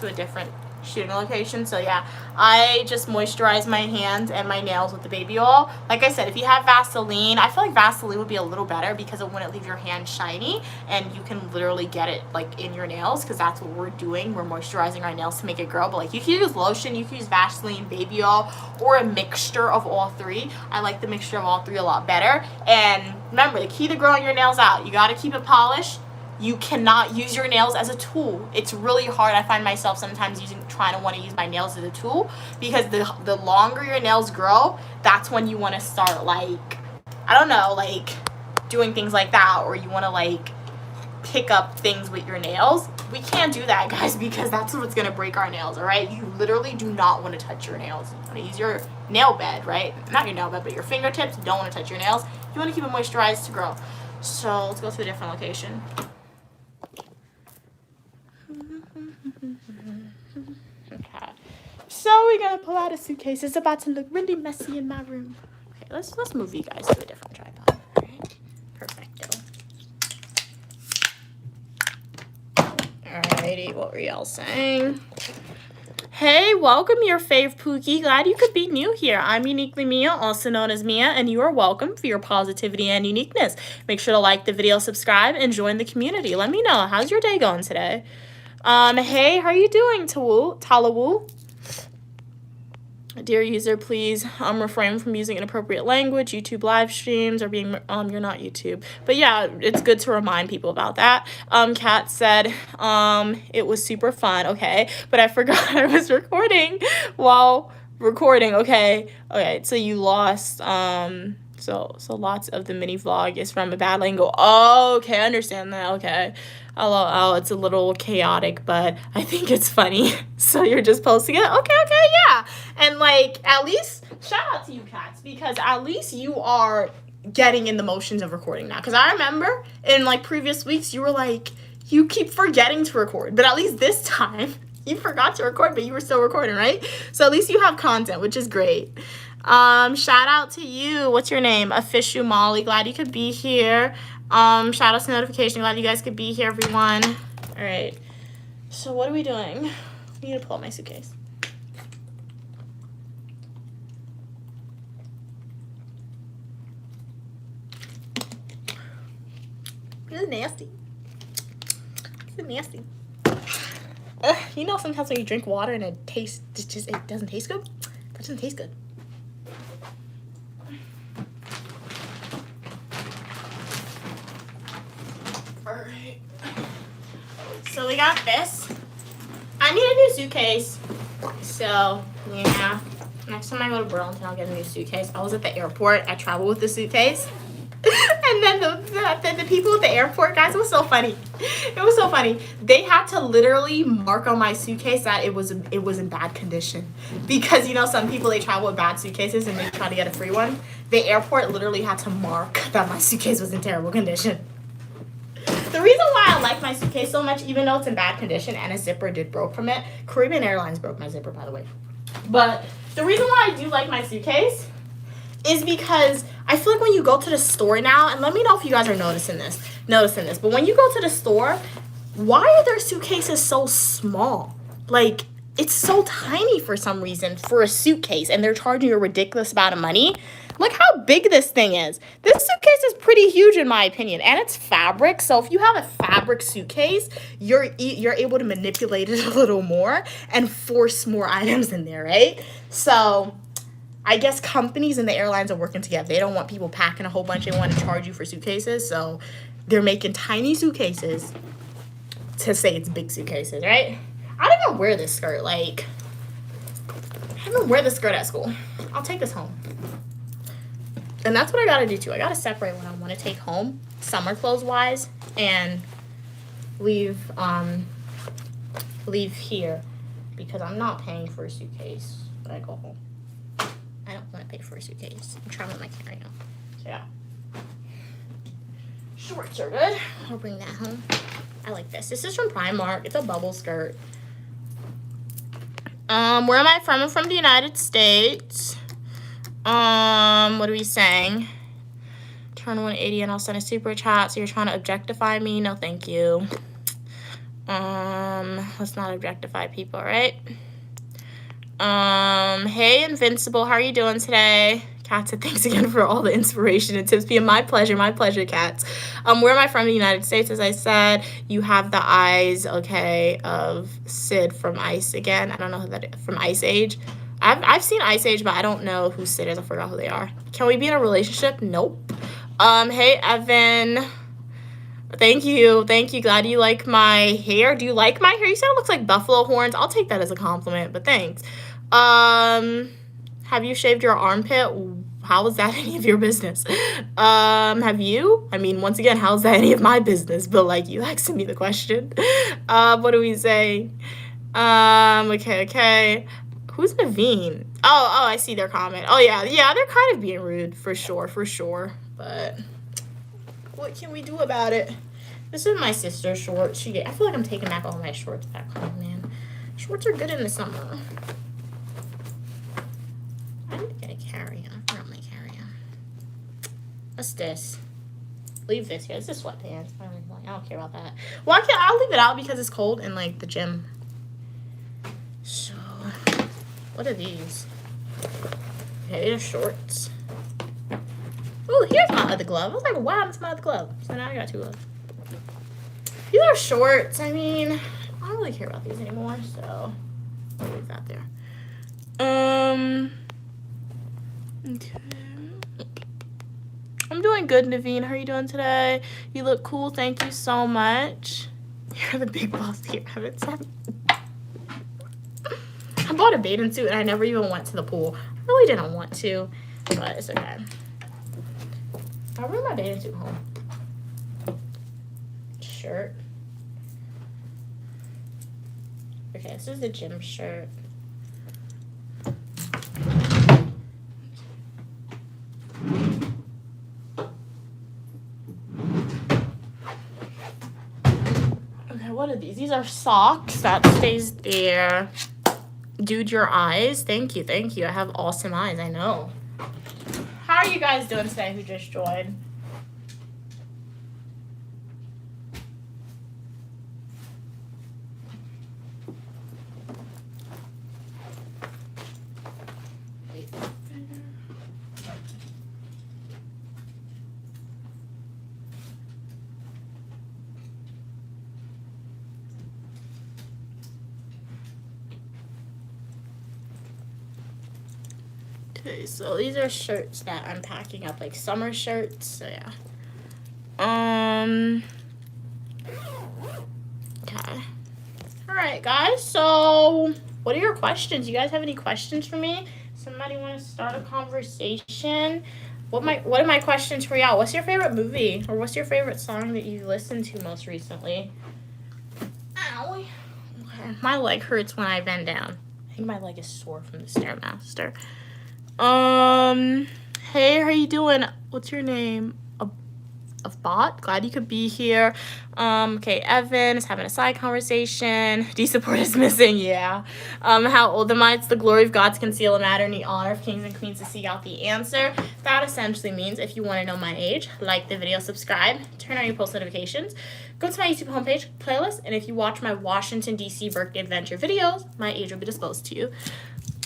[SPEAKER 1] to a different shooting location. So yeah, I just moisturize my hands and my nails with the baby oil. Like I said, if you have Vaseline, I feel like Vaseline would be a little better because it wouldn't leave your hand shiny, and you can literally get it like in your nails, because that's what we're doing. We're moisturizing our nails to make it grow. But like you can use lotion, you can use Vaseline, baby oil, or a mixture of all three. I like the mixture of all three a lot better. And remember, the key to growing your nails out, you got to keep it polished. You cannot use your nails as a tool. It's really hard. I find myself sometimes trying to want to use my nails as a tool, because the longer your nails grow, that's when you want to start, like, I don't know, like doing things like that, or you want to like pick up things with your nails. We can't do that, guys, because that's what's going to break our nails, all right? You literally do not want to touch your nails. You want to use your nail bed, right? Not your nail bed, but your fingertips. You don't want to touch your nails. You want to keep it moisturized to grow. So let's go to a different location. Okay, so we're gonna pull out a suitcase. It's about to look really messy in my room. Okay, let's move you guys to a different tripod. All right, perfecto. Alrighty, what were y'all saying? Hey, welcome, your fave Pookie. Glad you could be new here. I'm Uniquely Mia, also known as Mia, and you are welcome for your positivity and uniqueness. Make sure to like the video, subscribe, and join the community. Let me know, how's your day going today? Hey, how are you doing, Talawu? Dear user, please refrain from using inappropriate language. YouTube live streams are being you're not YouTube, but yeah, it's good to remind people about that. Kat said it was super fun. Okay, but I forgot I was recording while recording. Okay, so you lost so lots of the mini vlog is from a bad angle. Oh, okay, I understand that. Okay. LOL, it's a little chaotic, but I think it's funny. So you're just posting it? Okay, yeah. And like, at least, shout out to you cats, because at least you are getting in the motions of recording now. Because I remember in like previous weeks, you were like, you keep forgetting to record. But at least this time, you forgot to record, but you were still recording, right? So at least you have content, which is great. Shout out to you. What's your name? Official Molly. Glad you could be here. Shout out to notification. Glad you guys could be here, everyone. All right. So what are we doing? I need to pull out my suitcase. This is nasty. This is nasty. You know, sometimes when you drink water and it doesn't taste good. That doesn't taste good. Alright. So we got this. I need a new suitcase. So, yeah. Next time I go to Burlington, I'll get a new suitcase. I was at the airport. I traveled with the suitcase. And then the people at the airport, guys, it was so funny. It was so funny. They had to literally mark on my suitcase that it was in bad condition. Because, you know, some people, they travel with bad suitcases and they try to get a free one. The airport literally had to mark that my suitcase was in terrible condition. The reason why I like my suitcase so much, even though it's in bad condition and a zipper did broke from it, Caribbean Airlines broke my zipper, by the way. But the reason why I do like my suitcase is because I feel like when you go to the store now, and let me know if you guys are noticing this, but when you go to the store, why are their suitcases so small? Like, it's so tiny for some reason for a suitcase, and they're charging you a ridiculous amount of money. Look how big this thing is. This suitcase is pretty huge in my opinion, and it's fabric. So if you have a fabric suitcase, you're able to manipulate it a little more and force more items in there, right? So I guess companies and the airlines are working together. They don't want people packing a whole bunch. They want to charge you for suitcases, so they're making tiny suitcases to say it's big suitcases, right? I don't even wear this skirt. Like, I don't even wear this skirt at school. I'll take this home. And that's what I gotta do too. I gotta separate what I want to take home, summer clothes wise, and leave here, because I'm not paying for a suitcase when I go home. I don't want to pay for a suitcase. I'm traveling with my carry-on. So yeah. Shorts are good. I'll bring that home. I like this. This is from Primark. It's a bubble skirt. Where am I from? I'm from the United States. What are we saying? Turn 180 and I'll send a super chat. So you're trying to objectify me? No, thank you. Let's not objectify people, right? Hey, Invincible, how are you doing today? Kat said, thanks again for all the inspiration and tips. Being my pleasure, Cats. Where am I from? The United States, as I said. You have the eyes, okay, of Sid from Ice again. I don't know who that is. From Ice Age. I've seen Ice Age, but I don't know who Sid is. I forgot who they are. Can we be in a relationship? Nope. Hey, Evan. Thank you. Glad you like my hair. Do you like my hair? You said it looks like buffalo horns. I'll take that as a compliment, but thanks. Have you shaved your armpit? How is that any of your business? Have you? I mean, once again, how is that any of my business? But like, you asking me the question. What do we say? Okay. Who's Naveen? Oh, I see their comment. Oh yeah, they're kind of being rude for sure. But what can we do about it? This is my sister's shorts. I feel like I'm taking back all my shorts back home, man. Shorts are good in the summer. I need to get a carry-on. I don't my carry-on. What's this? Leave this here. This is sweatpants. I don't care about that. Well, I'll leave it out because it's cold in like the gym. So, what are these? Okay, they're shorts. Oh, here's my other glove. I was like, wow, that's my other glove. So now I got two gloves. These are shorts. I mean, I don't really care about these anymore, so I'll leave that there. Okay. I'm doing good, Naveen. How are you doing today? You look cool. Thank you so much. You're the big boss here. I haven't said. I bought a bathing suit and I never even went to the pool. I really didn't want to, but it's okay. I'll bring my bathing suit home. Shirt. Okay, this is the gym shirt. Okay, what are these? These are socks. That stays there. Dude, your eyes. Thank you, thank you. I have awesome eyes, I know. How are you guys doing today who just joined? Okay, so these are shirts that I'm packing up, like summer shirts. So yeah. Okay. All right, guys. So, what are your questions? You guys have any questions for me? Somebody want to start a conversation? What are my questions for y'all? What's your favorite movie, or what's your favorite song that you listened to most recently? Ow. Okay. My leg hurts when I bend down. I think my leg is sore from the Stairmaster. Hey, how you doing? What's your name? Of bot? Glad you could be here. Okay, Evan is having a side conversation. D-support is missing, yeah. How old am I? It's the glory of God to conceal a matter and the honor of kings and queens to seek out the answer. That essentially means if you want to know my age, like the video, subscribe, turn on your post notifications, go to my YouTube homepage, playlist, and if you watch my Washington, D.C. birthday adventure videos, my age will be disclosed to you.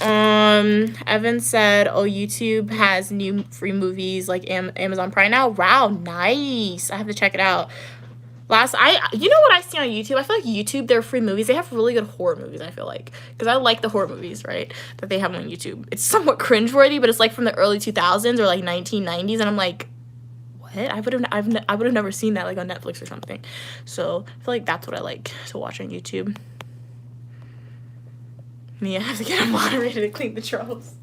[SPEAKER 1] Evan said, oh, YouTube has new free movies like Amazon Prime now. Wow, nice. I have to check it out. You know what I see on YouTube? I feel like YouTube, their free movies, they have really good horror movies, I feel like. Because I like the horror movies, right, that they have on YouTube. It's somewhat cringeworthy, but it's like from the early 2000s or like 1990s, and I'm like, what? I would have never seen that like on Netflix or something. So I feel like that's what I like to watch on YouTube. Me, I have to get a moderator to clean the trolls.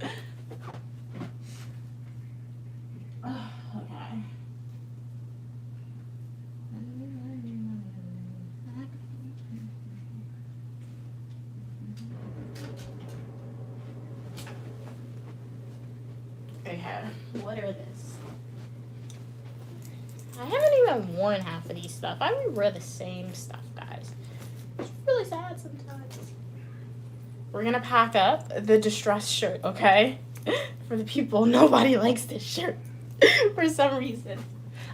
[SPEAKER 1] Okay, what are this? I haven't even worn half of these stuff. I rewear the same stuff, guys. It's really sad sometimes. We're gonna pack up the distressed shirt, okay? For the people, nobody likes this shirt for some reason.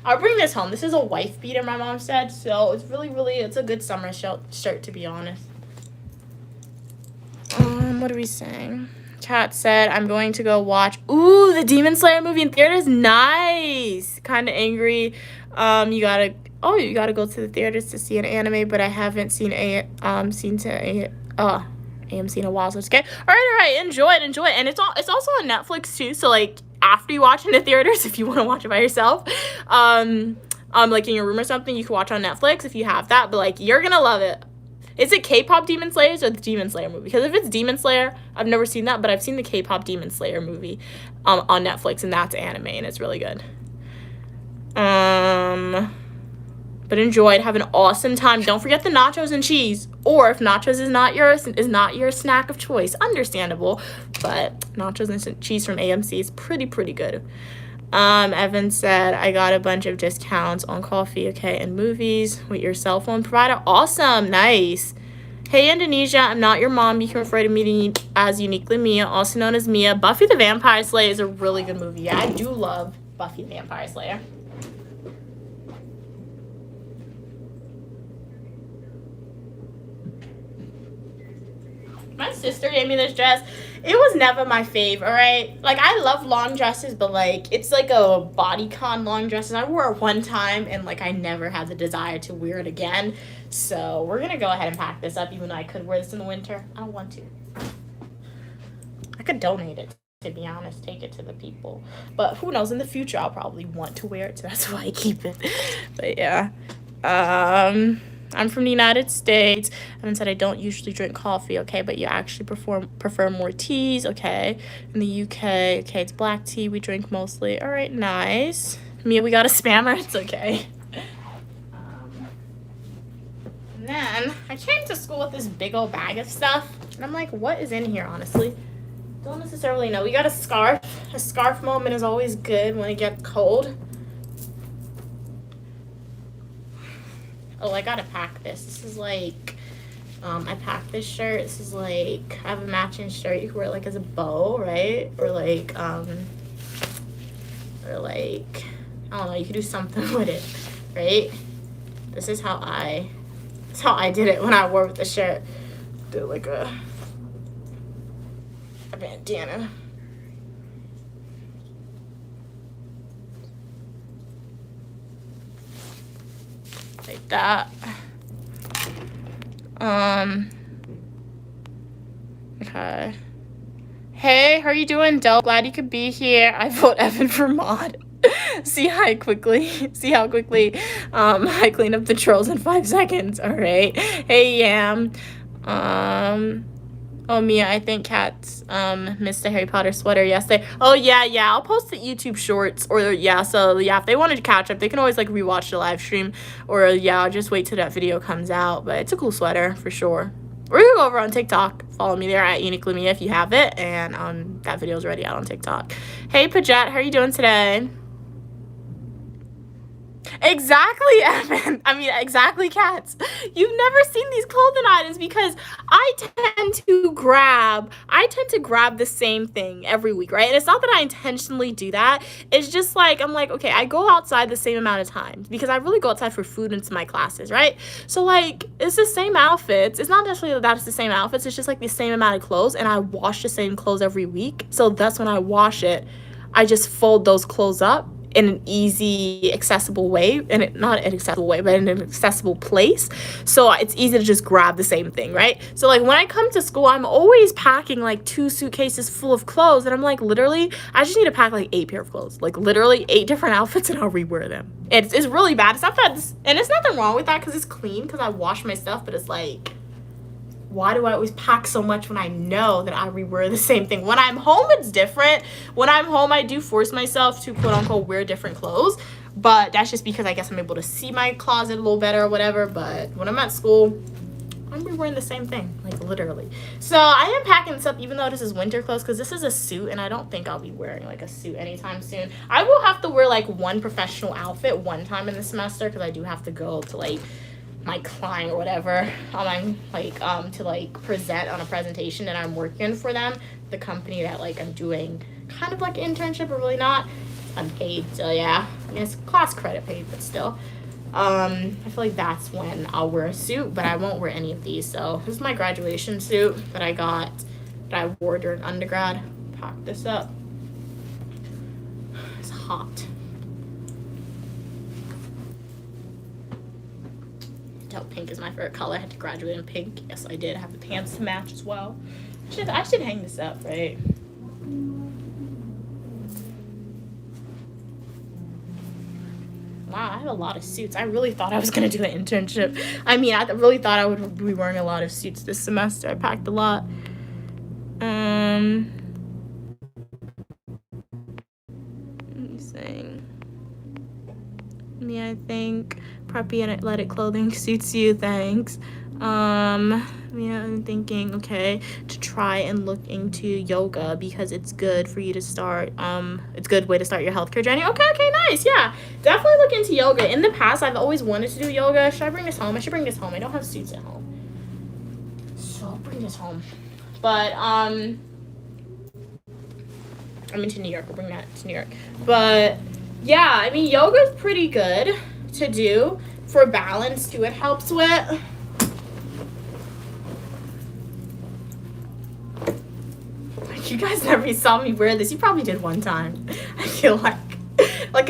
[SPEAKER 1] I'll bring this home. This is a wife beater, my mom said, so it's it's a good summer shirt, to be honest. What are we saying? Chat said, I'm going to go watch, the Demon Slayer movie in theaters. Nice. Kind of angry. You gotta go to the theaters to see an anime, but I haven't seen AMC in a while, so it's okay. All right, enjoy it, and it's also on Netflix too. So like after you watch in the theaters, if you want to watch it by yourself, like in your room or something, you can watch on Netflix if you have that. But like you're gonna love it. Is it K-pop Demon Slayers or the Demon Slayer movie? Because if it's Demon Slayer, I've never seen that, but I've seen the K-pop Demon Slayer movie on Netflix, and that's anime, and it's really good. But enjoy it. Have an awesome time. Don't forget the nachos and cheese. Or if nachos is not your snack of choice, understandable. But nachos and cheese from AMC is pretty good. Evan said, I got a bunch of discounts on coffee, okay, and movies with your cell phone provider. Awesome. Nice. Hey, Indonesia, I'm not your mom. You can refer to me as uniquely Mia, also known as Mia. Buffy the Vampire Slayer is a really good movie. Yeah, I do love Buffy the Vampire Slayer. My sister gave me this dress. It was never my fave, all right? Like, I love long dresses, but, like, it's like a bodycon long dress. And I wore it one time, and, like, I never had the desire to wear it again. So we're going to go ahead and pack this up, even though I could wear this in the winter. I don't want to. I could donate it, to be honest, take it to the people. But who knows, in the future I'll probably want to wear it, so that's why I keep it. But yeah. I'm from the United States. Evan said I don't usually drink coffee, okay, but you actually prefer more teas, okay. In the UK, okay, it's black tea we drink mostly. All right, nice. Mia, we got a spammer, it's okay. And then I came to school with this big old bag of stuff, and I'm like, what is in here, honestly? Don't necessarily know. We got a scarf. A scarf moment is always good when it gets cold. Oh, I gotta pack this. This is like, I packed this shirt. This is like, I have a matching shirt. You can wear it like as a bow, right? Or like, I don't know, you could do something with it, right? This is how I did it when I wore with the shirt. Do like a bandana. Like that. Okay. Hey, how are you doing, Del? Glad you could be here. I vote Evan for mod. See how quickly I clean up the trolls in 5 seconds. All right. Hey, Yam. Oh, Mia, I think Cats missed the Harry Potter sweater yesterday. Oh, yeah, I'll post the YouTube shorts. Or, yeah, so, yeah, if they wanted to catch up, they can always, like, rewatch the live stream. Or, yeah, I'll just wait till that video comes out. But it's a cool sweater, for sure. Or you can go over on TikTok. Follow me there at Uniquely Mia if you have it. And that video's already out on TikTok. Hey, Pajet, how are you doing today? Exactly, Evan. I mean, exactly, Cats. You've never seen these clothing items because I tend to grab the same thing every week, right? And it's not that I intentionally do that. It's just like, I'm like, okay, I go outside the same amount of times because I really go outside for food into my classes, right? So, like, it's the same outfits. It's not necessarily that it's the same outfits. It's just, like, the same amount of clothes, and I wash the same clothes every week. So that's when I wash it, I just fold those clothes up in an easy, accessible way, and not an accessible way, but in an accessible place. So it's easy to just grab the same thing, right? So like when I come to school, I'm always packing like 2 suitcases full of clothes, and I'm like, literally, I just need to pack like 8 pair of clothes, like literally 8 different outfits, and I'll rewear them. It's really bad. It's not that, and it's nothing wrong with that because it's clean, because I wash my stuff, but it's like, why do I always pack so much when I know that I rewear the same thing? When I'm home, it's different. When I'm home, I do force myself to quote unquote wear different clothes, but that's just because I guess I'm able to see my closet a little better or whatever. But when I'm at school, I'm rewearing the same thing, like literally. So I am packing this up even though this is winter clothes because this is a suit, and I don't think I'll be wearing like a suit anytime soon. I will have to wear like one professional outfit one time in the semester because I do have to go to like my client or whatever, to like present on a presentation that I'm working for them, the company that like I'm doing kind of like an internship, but really not. Unpaid, so yeah, I mean, it's class credit paid, but still. I feel like that's when I'll wear a suit, but I won't wear any of these. So this is my graduation suit that I wore during undergrad. Pack this up. It's hot. Pink is my favorite color. I had to graduate in pink. Yes, I did. I have the pants to match as well. I should hang this up, right? Wow, I have a lot of suits. I really thought I was going to do an internship. I mean, I really thought I would be wearing a lot of suits this semester. I packed a lot. Let me see. Yeah, I think preppy and athletic clothing suits you, thanks. Yeah, I'm thinking, okay, to try and look into yoga because it's good for you to start, it's a good way to start your healthcare journey. Okay, nice, yeah. Definitely look into yoga. In the past, I've always wanted to do yoga. Should I bring this home? I should bring this home. I don't have suits at home. So I'll bring this home. But, I'm into New York. I'll bring that to New York. But, yeah, I mean, yoga's pretty good to do for balance, too. It helps with. You guys never saw me wear this. You probably did one time. I feel like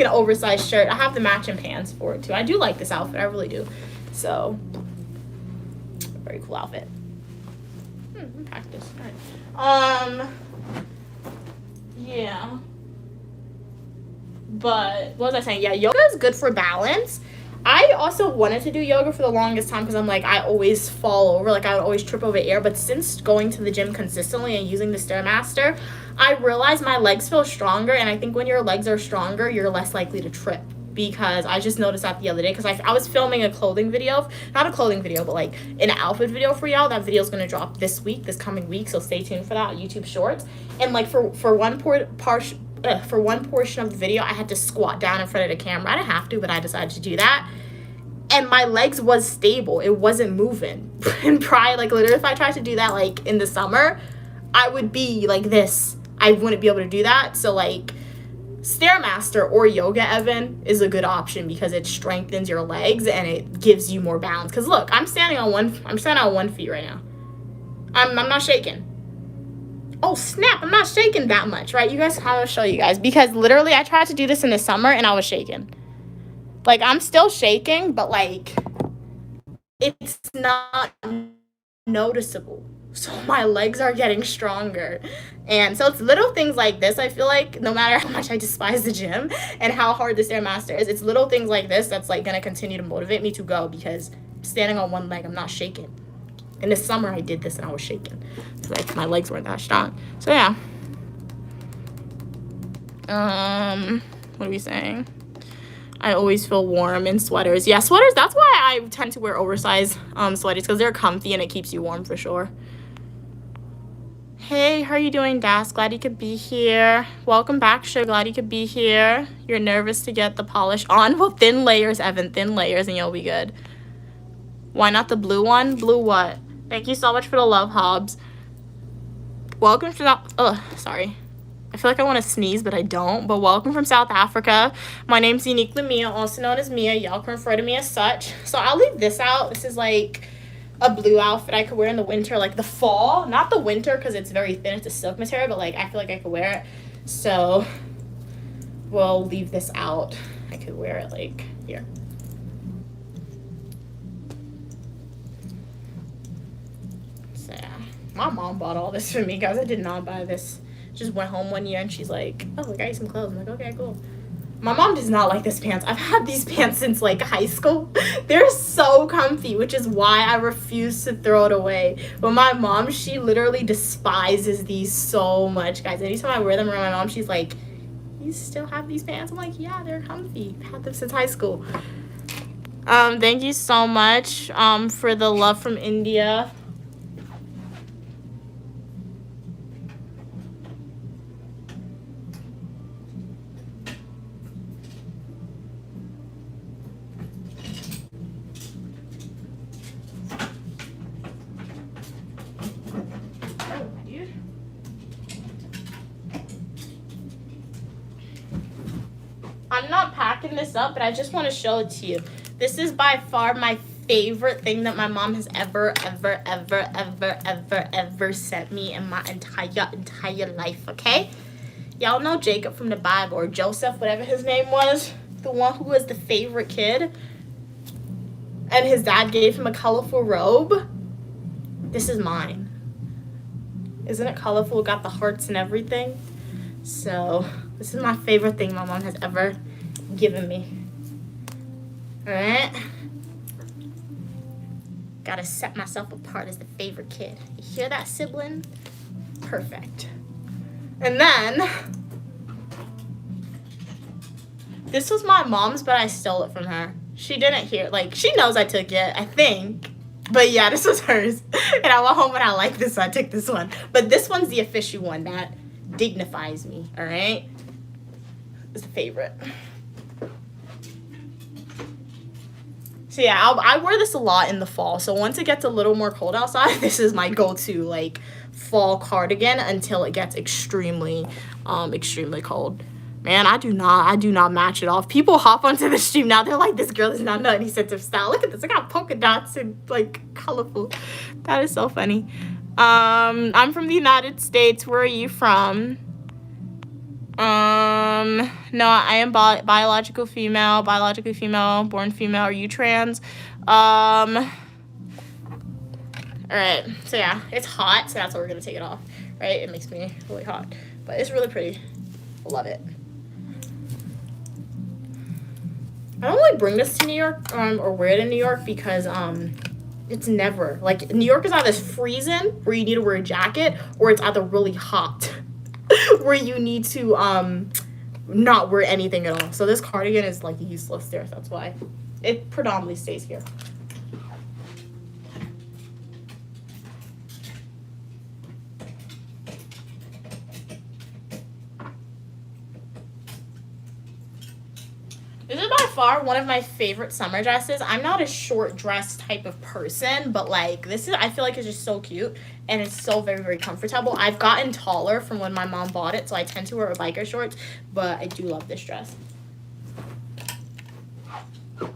[SPEAKER 1] an oversized shirt. I have the matching pants for it too. I do like this outfit. I really do. So, very cool outfit. Let me pack this. All right. Yeah. But what was I saying? Yeah, yoga is good for balance. I also wanted to do yoga for the longest time because I'm like, I always fall over. Like, I would always trip over air. But since going to the gym consistently and using the Stairmaster, I realized my legs feel stronger. And I think when your legs are stronger, you're less likely to trip. Because I just noticed that the other day. Because I was filming a clothing video. Not a clothing video, but like an outfit video for y'all. That video is going to drop this coming week. So stay tuned for that on YouTube Shorts. And like for one portion of the video, I had to squat down in front of the camera. I didn't have to, but I decided to do that. And my legs was stable. It wasn't moving. And prior, like literally if I tried to do that like in the summer, I would be like this. I wouldn't be able to do that. So like Stairmaster or yoga, Evan, is a good option because it strengthens your legs and it gives you more balance. Because look, I'm standing on one foot right now. I'm not shaking. Oh snap, I'm not shaking that much, right? You guys, I'm gonna show you guys because literally I tried to do this in the summer and I was shaking. Like I'm still shaking, but like it's not noticeable. So my legs are getting stronger. And so it's little things like this. I feel like no matter how much I despise the gym and how hard the Stairmaster is, it's little things like this that's like gonna continue to motivate me to go because standing on one leg, I'm not shaking. In the summer, I did this and I was shaking. Like, my legs weren't that strong. So, yeah. What are we saying? I always feel warm in sweaters. Yeah, sweaters, that's why I tend to wear oversized sweaters because they're comfy and it keeps you warm for sure. Hey, how are you doing, Das? Glad you could be here. Welcome back, Sugar. Glad you could be here. You're nervous to get the polish on? Well, thin layers, Evan. Thin layers and you'll be good. Why not the blue one? Blue what? Thank you so much for the love, Hobbs. Welcome to that. Oh, sorry. I feel like I want to sneeze, but I don't. But welcome from South Africa. My name's Uniquely Mia, also known as Mia. Y'all can refer to me as such. So I'll leave this out. This is like a blue outfit I could wear in the winter, like the fall. Not the winter because it's very thin. It's a silk material, but like I feel like I could wear it. So we'll leave this out. I could wear it like here. My mom bought all this for me, guys. I did not buy this. Just went home one year and she's like, oh, I got you some clothes. I'm like, okay, cool. My mom does not like this pants. I've had these pants since like high school. They're so comfy, which is why I refuse to throw it away. But my mom, she literally despises these so much, guys. Anytime I wear them around my mom, she's like, you still have these pants? I'm like, yeah, they're comfy. I've had them since high school. Thank you so much for the love from India. I'm not packing this up, but I just want to show it to you. This is by far my favorite thing that my mom has ever sent me in my entire life, okay? Y'all know Jacob from the Bible, or Joseph, whatever his name was, the one who was the favorite kid, and his dad gave him a colorful robe. This is mine. Isn't it colorful? Got the hearts and everything. So this is my favorite thing my mom has ever given me. All right. Gotta set myself apart as the favorite kid. You hear that, sibling? Perfect. And then this was my mom's, but I stole it from her. She didn't hear, like, she knows I took it, I think. But yeah, this was hers. And I went home and I liked this, so I took this one. But this one's the official one that dignifies me, all right? It's the favorite. So yeah, I wear this a lot in the fall. So once it gets a little more cold outside, this is my go-to, like, fall cardigan until it gets extremely cold. Man, I do not match it off. People hop onto the stream now. They're like, this girl is not any sense of style. Look at this. I got polka dots and, like, colorful. That is so funny. I'm from the United States. Where are you from? No, I am biologically female, born female. Are you trans? All right. So, yeah, it's hot. So that's why we're going to take it off, right? It makes me really hot. But it's really pretty. Love it. I don't really bring this to New York or wear it in New York because it's never like New York is either freezing where you need to wear a jacket, or it's either really hot where you need to not wear anything at all. So this cardigan is like useless there. That's why it predominantly stays here. This is by far one of my favorite summer dresses. I'm not a short dress type of person, but like this is, I feel like it's just so cute and it's so very, very comfortable. I've gotten taller from when my mom bought it, so I tend to wear biker shorts, but I do love this dress. All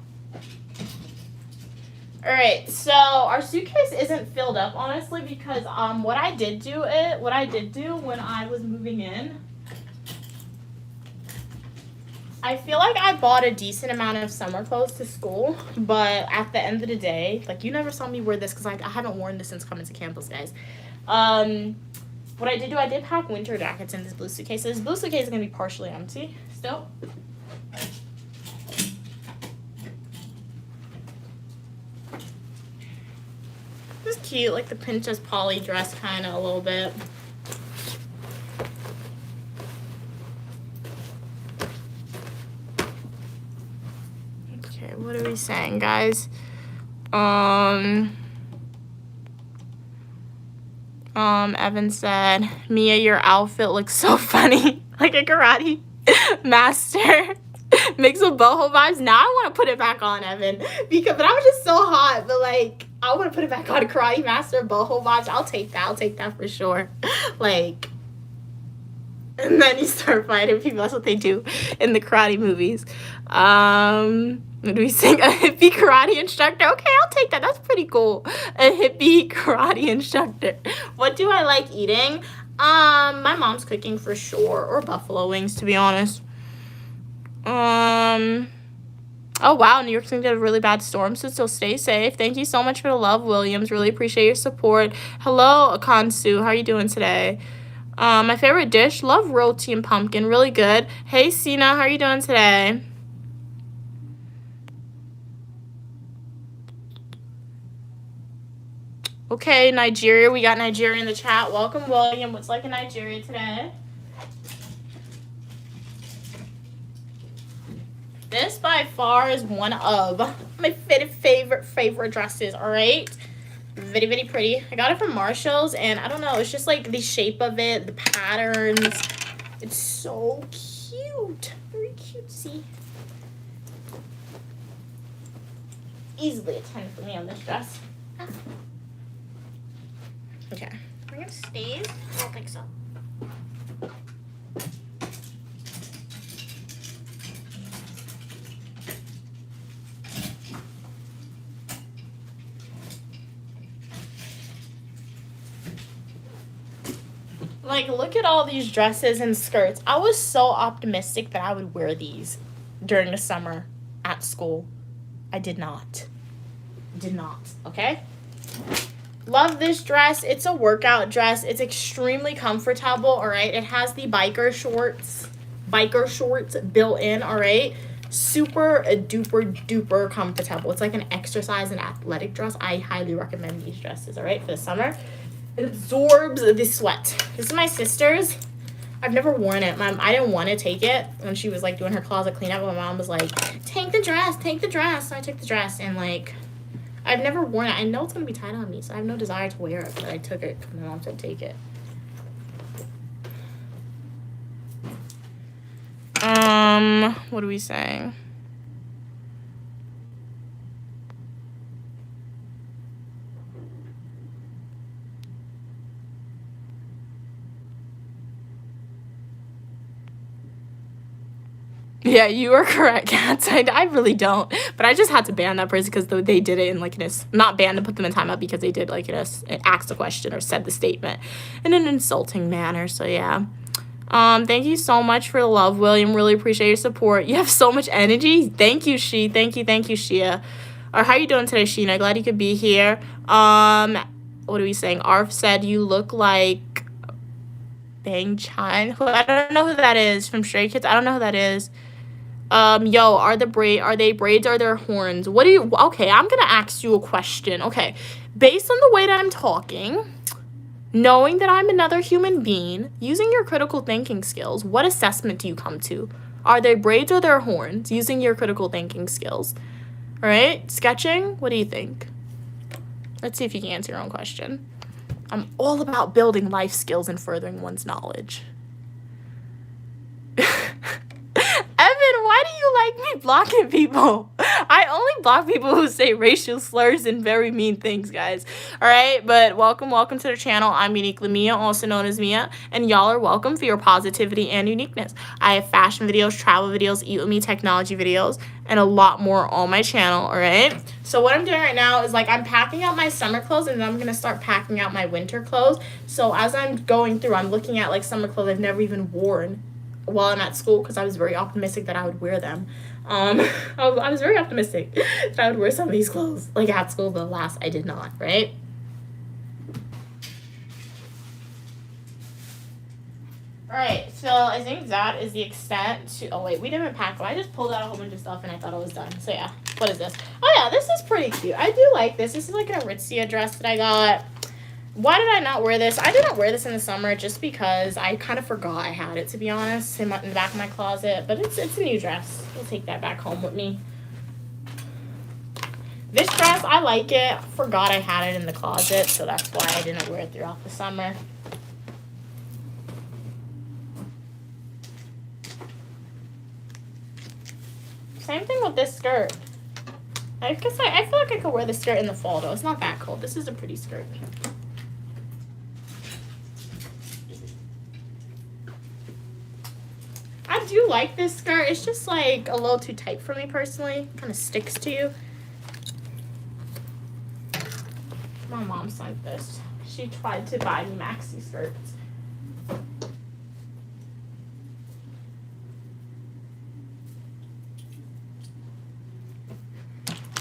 [SPEAKER 1] right, so our suitcase isn't filled up, honestly, because what I did do when I was moving in, I feel like I bought a decent amount of summer clothes to school, but at the end of the day, like, you never saw me wear this because I haven't worn this since coming to campus, guys. What I did do, I did pack winter jackets in this blue suitcase. So this blue suitcase is going to be partially empty still. This is cute, like the Princess Polly dress kind of a little bit. What are we saying, guys? Evan said, Mia, your outfit looks so funny. Like a karate master. Makes some boho vibes. Now I want to put it back on, Evan. But I was just so hot. But like, I want to put it back on. Karate master, boho vibes. I'll take that. I'll take that for sure. Like, and then you start fighting people. That's what they do in the karate movies. What do we sing? A hippie karate instructor. Okay, I'll take that. That's pretty cool. A hippie karate instructor. What do I like eating? My mom's cooking for sure. Or buffalo wings, to be honest. Oh, wow. New York's going to get a really bad storm, so stay safe. Thank you so much for the love, Williams. Really appreciate your support. Hello, Akansu. How are you doing today? My favorite dish, love roti and pumpkin. Really good. Hey, Sina. How are you doing today? Okay, Nigeria. We got Nigeria in the chat. Welcome, William. What's like in Nigeria today? This by far is one of my favorite dresses, all right? Very, very pretty. I got it from Marshall's, and I don't know, it's just like the shape of it, the patterns. It's so cute. Very cutesy. Easily a 10 for me on this dress. Okay. We're gonna sneeze? I don't think so. Like, look at all these dresses and skirts. I was so optimistic that I would wear these during the summer at school. I did not. Okay? Love this dress. It's a workout dress. It's extremely comfortable, all right? It has the biker shorts built in, all right? Super duper comfortable. It's like an exercise and athletic dress. I highly recommend these dresses, all right, for the summer. It absorbs the sweat. This is my sister's. I've never worn it. I didn't want to take it when she was like doing her closet cleanup. My mom was like, take the dress. So I took the dress, and like, I've never worn it. I know it's going to be tight on me, so I have no desire to wear it, but I took it because my mom said take it. What are we saying? Yeah, you are correct, Cats. I really don't. But I just had to ban that person because they did it in like this, not ban to put them in timeout because they did like this, asked a question or said the statement in an insulting manner. So yeah. Thank you so much for the love, William. Really appreciate your support. You have so much energy. Thank you, She. Thank you, Shia. Or how are you doing today, Sheena? Glad you could be here. What are we saying? Arf said you look like Bang Chan. I don't know who that is from Stray Kids. I don't know who that is. Yo, are they braids or their horns? What do you, okay, I'm gonna ask you a question. Okay, based on the way that I'm talking, knowing that I'm another human being, using your critical thinking skills, what assessment do you come to? Are they braids or their horns? Using your critical thinking skills. All right, sketching, what do you think? Let's see if you can answer your own question. I'm all about building life skills and furthering one's knowledge. Evan, why do you like me blocking people? I only block people who say racial slurs and very mean things, guys. All right, but welcome to the channel. I'm Uniquely Mia, also known as Mia, and y'all are welcome for your positivity and uniqueness. I have fashion videos, travel videos, eat with me, technology videos, and a lot more on my channel, all right? So what I'm doing right now is, like, I'm packing out my summer clothes, and then I'm going to start packing out my winter clothes. So as I'm going through, I'm looking at, like, summer clothes I've never even worn while I'm at school, because I was very optimistic that I would wear them. I was very optimistic that I would wear some of these clothes, like, at school, but alas, I did not, right? Alright, so I think that is the extent to, oh wait, we didn't pack, I just pulled out a whole bunch of stuff and I thought it was done. So yeah, what is this? Oh yeah, this is pretty cute. I do like this. This is like an Aritzia dress that I got. Why did I not wear this? I didn't wear this in the summer just because I kind of forgot I had it, to be honest, in the back of my closet. But it's a new dress. I'll take that back home with me. This dress, I like it. Forgot I had it in the closet, so that's why I didn't wear it throughout the summer. Same thing with this skirt. I guess I feel like I could wear this skirt in the fall, though. It's not that cold. This is a pretty skirt. I do like this skirt. It's just like a little too tight for me personally. Kind of sticks to you. My mom's like this. She tried to buy me maxi skirts.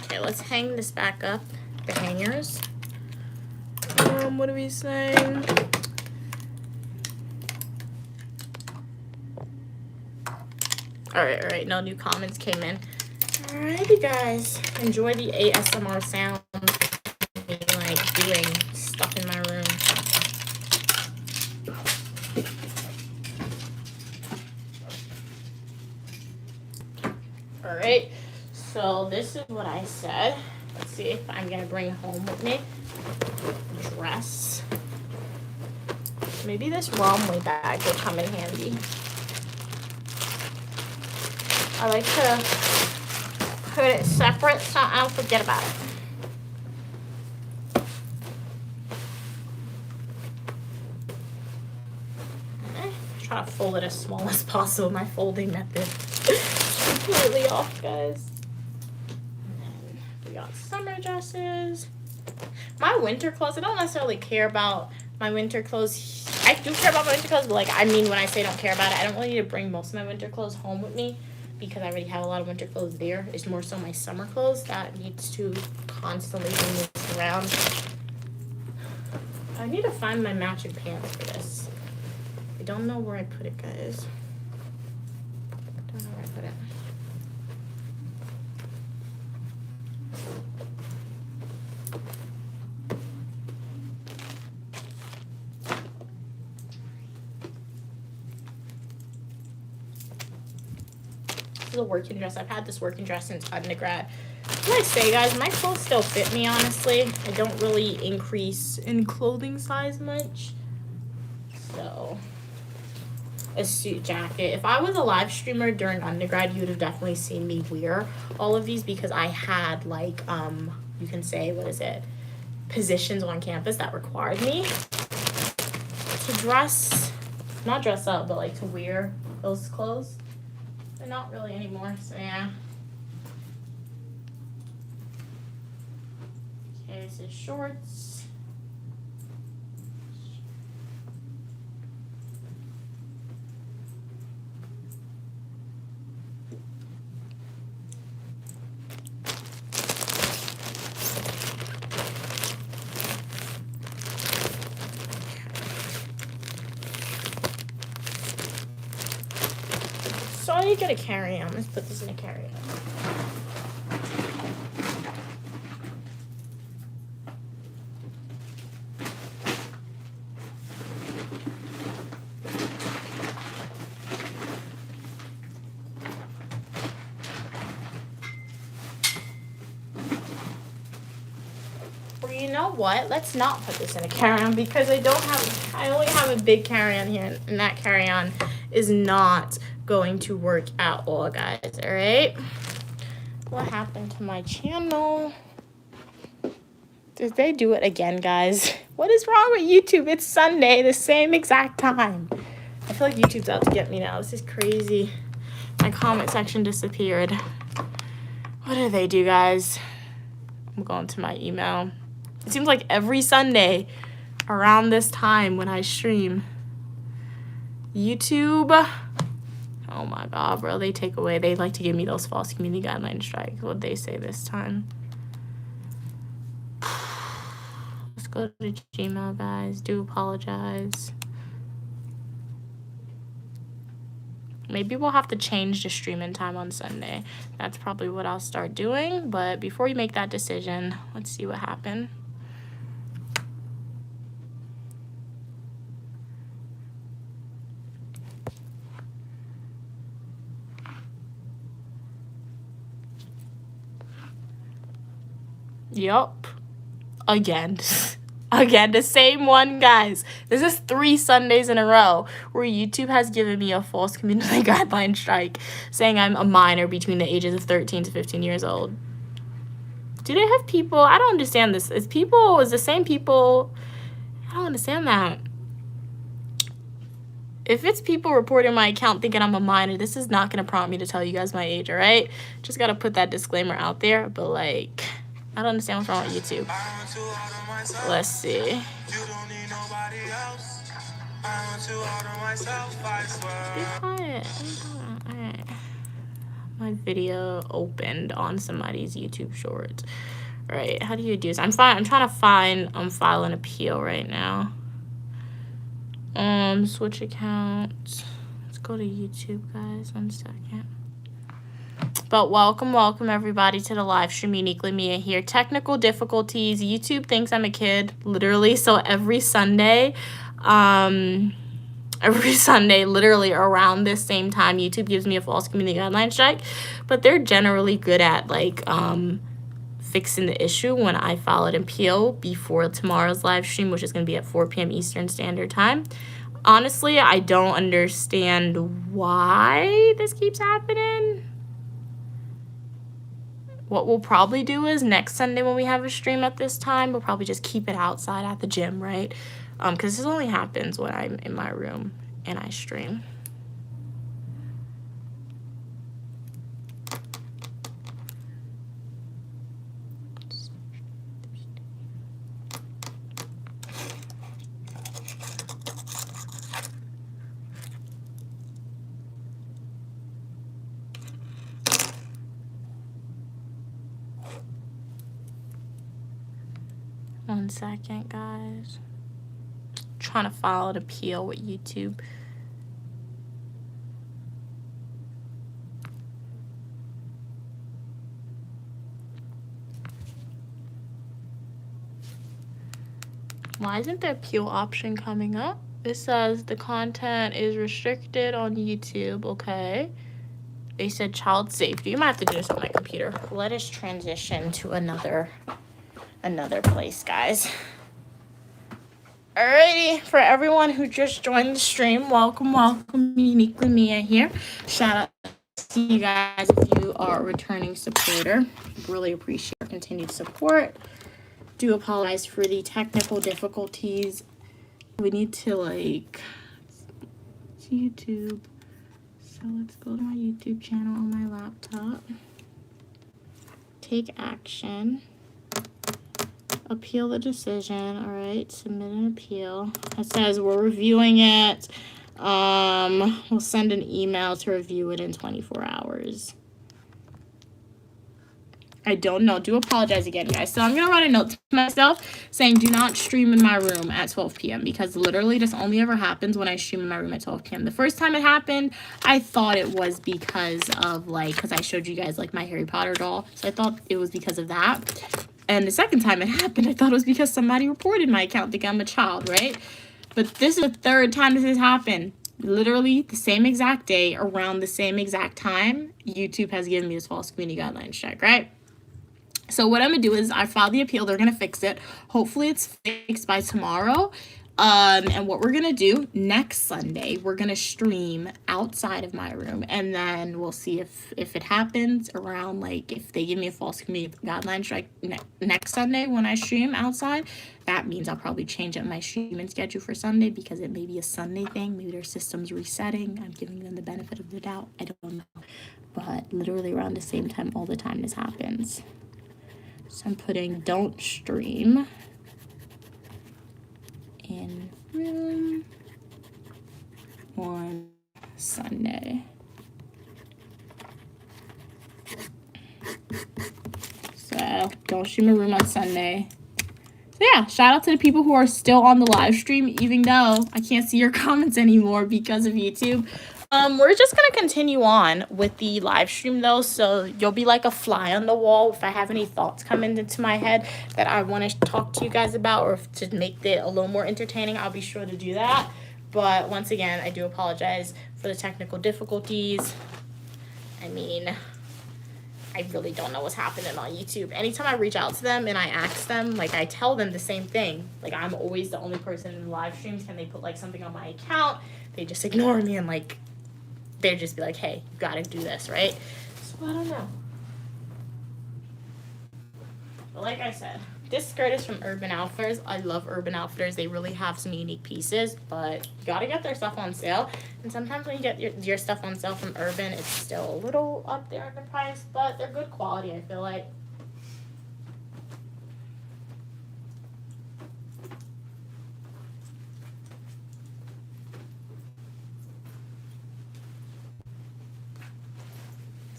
[SPEAKER 1] Okay, let's hang this back up. The hangers. What are we saying? All right, no new comments came in. All right, you guys, enjoy the ASMR sound, like doing stuff in my room. All right, so this is what I said. Let's see if I'm gonna bring home with me. Dress. Maybe this runway bag will come in handy. I like to put it separate so I don't forget about it. Try to fold it as small as possible. My folding method completely off, guys. And then we got summer dresses. My winter clothes, I don't necessarily care about my winter clothes. I do care about my winter clothes, but like, I mean, when I say don't care about it, I don't really need to bring most of my winter clothes home with me, because I already have a lot of winter clothes there. It's more so my summer clothes that needs to constantly be moved around. I need to find my matching pants for this. I don't know where I put it, guys. Don't know where I put it. This is a working dress. I've had this working dress since undergrad. What I say, guys, my clothes still fit me, honestly. I don't really increase in clothing size much. So, a suit jacket. If I was a live streamer during undergrad, you would have definitely seen me wear all of these, because I had, like, you can say, what is it, positions on campus that required me to dress, not dress up, but like to wear those clothes. But not really anymore, so yeah. Okay, this is shorts. me get a carry-on. Let's put this in a carry-on. You know what? Let's not put this in a carry-on because I only have a big carry-on here, and that carry-on is not going to work at all, guys. All right? What happened to my channel? Did they do it again, guys? What is wrong with YouTube? It's Sunday, the same exact time. I feel like YouTube's out to get me now. This is crazy. My comment section disappeared. What do they do, guys? I'm going to my email. It seems like every Sunday around this time when I stream, YouTube, oh my God, bro, they like to give me those false community guideline strikes. What'd they say this time? Let's go to Gmail, guys. Do apologize. Maybe we'll have to change the streaming time on Sunday. That's probably what I'll start doing. But before you make that decision, let's see what happened. Yup. Again. Again, the same one, guys. This is 3 Sundays in a row where YouTube has given me a false community guideline strike saying I'm a minor between the ages of 13 to 15 years old. Do they have people? I don't understand this. Is the same people? I don't understand that. If it's people reporting my account thinking I'm a minor, this is not going to prompt me to tell you guys my age, all right? Just got to put that disclaimer out there. But, like, I don't understand what's wrong with YouTube. Let's see. Be quiet. All right. My video opened on somebody's YouTube shorts. All right. How do you do this? I'm trying to file an appeal right now. Switch accounts. Let's go to YouTube, guys. 1 second. But welcome everybody to the live stream. Uniquely Mia here. Technical difficulties. YouTube thinks I'm a kid, literally. So every Sunday, literally around this same time, YouTube gives me a false community guideline strike. But they're generally good at like fixing the issue when I file an appeal before tomorrow's live stream, which is going to be at 4 p.m. Eastern Standard Time. Honestly, I don't understand why this keeps happening. What we'll probably do is next Sunday when we have a stream at this time, we'll probably just keep it outside at the gym, right? Because this only happens when I'm in my room and I stream. One second, guys. Trying to file an appeal with YouTube. Why isn't the appeal option coming up? It says the content is restricted on YouTube. Okay. They said child safety. You might have to do this on my computer. Let us transition to another place, guys. Alrighty, for everyone who just joined the stream, welcome. Uniquely Mia here. Shout out to you guys if you are a returning supporter. Really appreciate your continued support. Do apologize for the technical difficulties. We need to like YouTube. So let's go to my YouTube channel on my laptop. Take action. Appeal the decision. All right, submit an appeal. It says we're reviewing it. We'll send an email to review it in 24 hours. I don't know. Do apologize again, guys. So I'm going to write a note to myself saying do not stream in my room at 12 p.m. because literally this only ever happens when I stream in my room at 12 p.m. The first time it happened, I thought it was because of, like, because I showed you guys, like, my Harry Potter doll. So I thought it was because of that. And the second time it happened, I thought it was because somebody reported my account thinking I'm a child, right? But this is the third time this has happened. Literally the same exact day, around the same exact time, YouTube has given me this false community guidelines check, right? So what I'm going to do is I filed the appeal. They're going to fix it. Hopefully it's fixed by tomorrow. And what we're going to do next Sunday, we're going to stream outside of my room. And then we'll see if it happens around, like, if they give me a false community guideline strike next Sunday when I stream outside. That means I'll probably change up my streaming schedule for Sunday because it may be a Sunday thing. Maybe their system's resetting. I'm giving them the benefit of the doubt. I don't know. But literally around the same time, all the time this happens. So I'm putting don't stream in room on Sunday. So don't stream a room on Sunday. So yeah, shout out to the people who are still on the live stream, even though I can't see your comments anymore because of YouTube. We're just going to continue on with the live stream, though, so you'll be like a fly on the wall. If I have any thoughts coming into my head that I want to talk to you guys about or to make it a little more entertaining, I'll be sure to do that. But once again, I do apologize for the technical difficulties. I mean, I really don't know what's happening on YouTube. Anytime I reach out to them and I ask them, like, I tell them the same thing. Like, I'm always the only person in live streams. Can they put, like, something on my account? They just ignore me and, like, they'd just be like, hey, you gotta do this, right? So I don't know. But like I said, this skirt is from Urban Outfitters. I love Urban Outfitters. They really have some unique pieces, but you gotta get their stuff on sale. And sometimes when you get your stuff on sale from Urban, it's still a little up there in the price, but they're good quality, I feel like.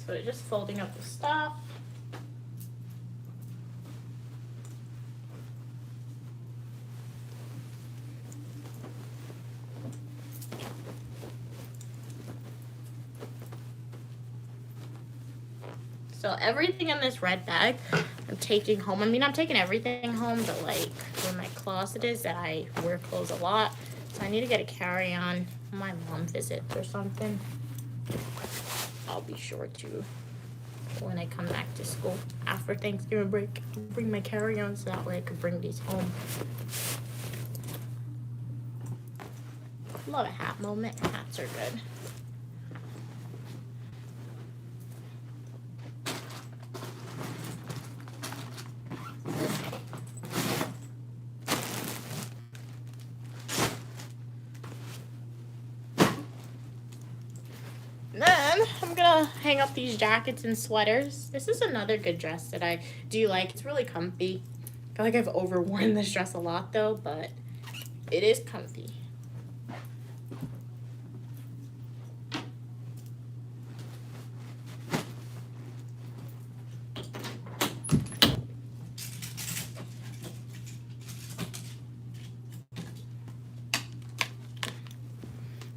[SPEAKER 1] So just folding up the stuff. So everything in this red bag I'm taking home. I mean, I'm taking everything home, but like where my closet is that I wear clothes a lot. So I need to get a carry-on. My mom visits or something. I'll be sure to, when I come back to school after Thanksgiving break, bring my carry-on so that way I could bring these home. Love a hat moment. Hats are good. Then I'm gonna hang up these jackets and sweaters. This is another good dress that I do like. It's really comfy. I feel like I've overworn this dress a lot though, but it is comfy.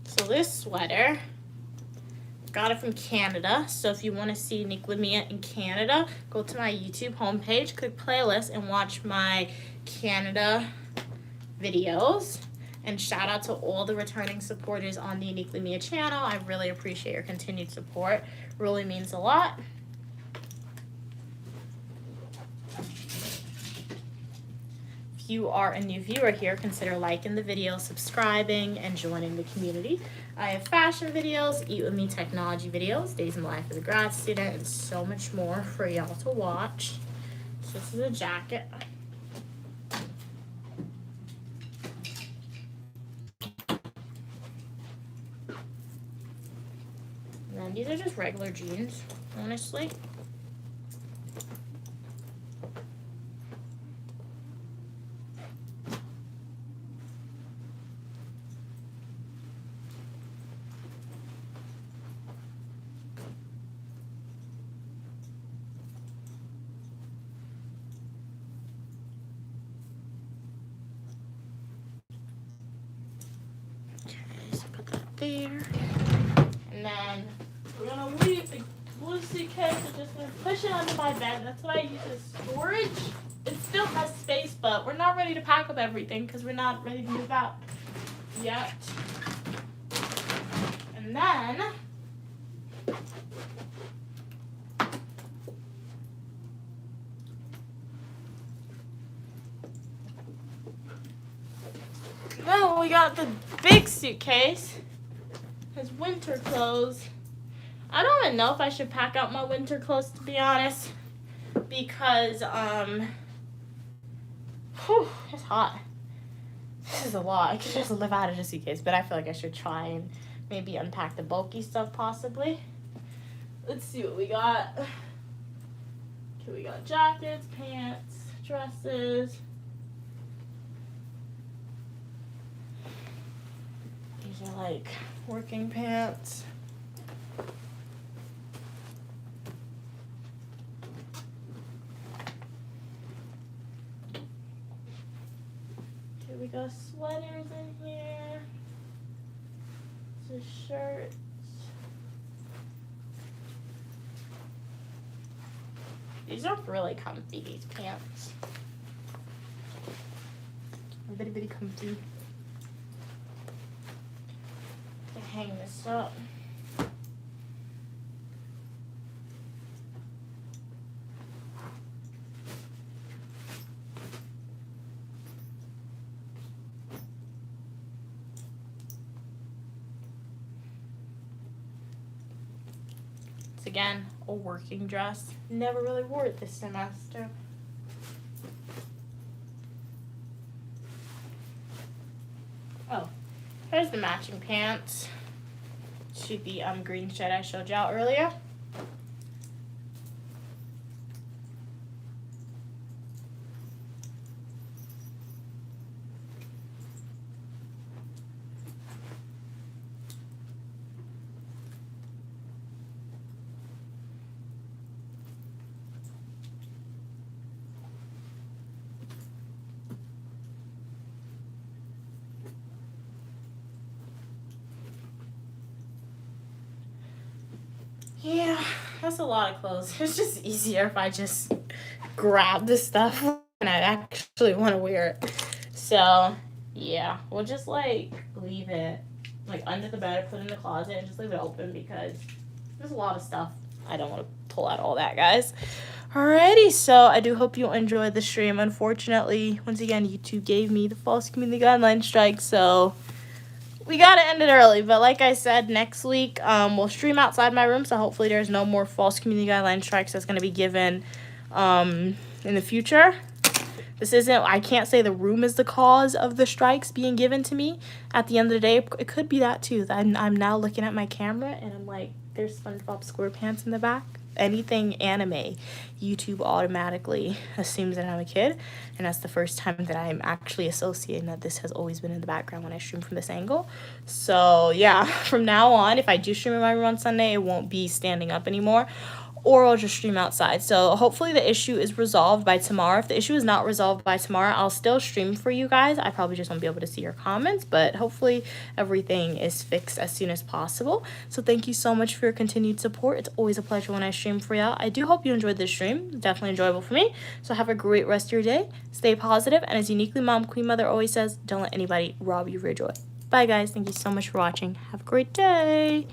[SPEAKER 1] So this sweater, got it from Canada. So if you want to see Uniquely Mia in Canada, go to my YouTube homepage, click playlist, and watch my Canada videos. And shout out to all the returning supporters on the Uniquely Mia channel. I really appreciate your continued support. It really means a lot. If you are a new viewer here, consider liking the video, subscribing, and joining the community. I have fashion videos, Eat With Me technology videos, days in the life of the grad student, and so much more for y'all to watch. So this is a jacket. And then these are just regular jeans, honestly. there. And then we're gonna leave the blue suitcase. I'm just gonna push it under my bed. That's what I use as storage. It still has space, but we're not ready to pack up everything because we're not ready to move out yet. And then we got the big suitcase. Has winter clothes. I don't even know if I should pack out my winter clothes, to be honest, because it's hot. This is a lot. I could just live out of a suitcase, but I feel like I should try and maybe unpack the bulky stuff possibly. Let's see what we got. Okay, we got jackets, pants, dresses. These are like working pants. Okay, we got sweaters in here. This is shirts. These are really comfy, these pants. Very, very comfy. Hang this up. It's again a working dress. Never really wore it this semester. Oh, here's the matching pants to the green shirt I showed y'all earlier. Yeah, that's a lot of clothes. It's just easier if I just grab the stuff and I actually want to wear it. So, yeah, we'll just like leave it like under the bed, put it in the closet, and just leave it open because there's a lot of stuff. I don't want to pull out all that, guys. Alrighty, so I do hope you enjoyed the stream. Unfortunately, once again, YouTube gave me the false community guideline strike, so we gotta end it early. But like I said, next week we'll stream outside my room, so hopefully there's no more false community guideline strikes that's gonna be given in the future. I can't say the room is the cause of the strikes being given to me. At the end of the day, it could be that too. I'm now looking at my camera and I'm like, there's SpongeBob SquarePants in the back. Anything anime, YouTube automatically assumes that I'm a kid, and that's the first time that I'm actually associating that this has always been in the background when I stream from this angle. So yeah, from now on, if I do stream in my room on Sunday, it won't be standing up anymore, or I'll just stream outside. So hopefully the issue is resolved by tomorrow. If the issue is not resolved by tomorrow, I'll still stream for you guys. I probably just won't be able to see your comments, but hopefully everything is fixed as soon as possible. So thank you so much for your continued support. It's always a pleasure when I stream for y'all. I do hope you enjoyed this stream. Definitely enjoyable for me. So have a great rest of your day. Stay positive, and as uniquely mom queen mother always says, don't let anybody rob you of your joy. Bye guys. Thank you so much for watching. Have a great day.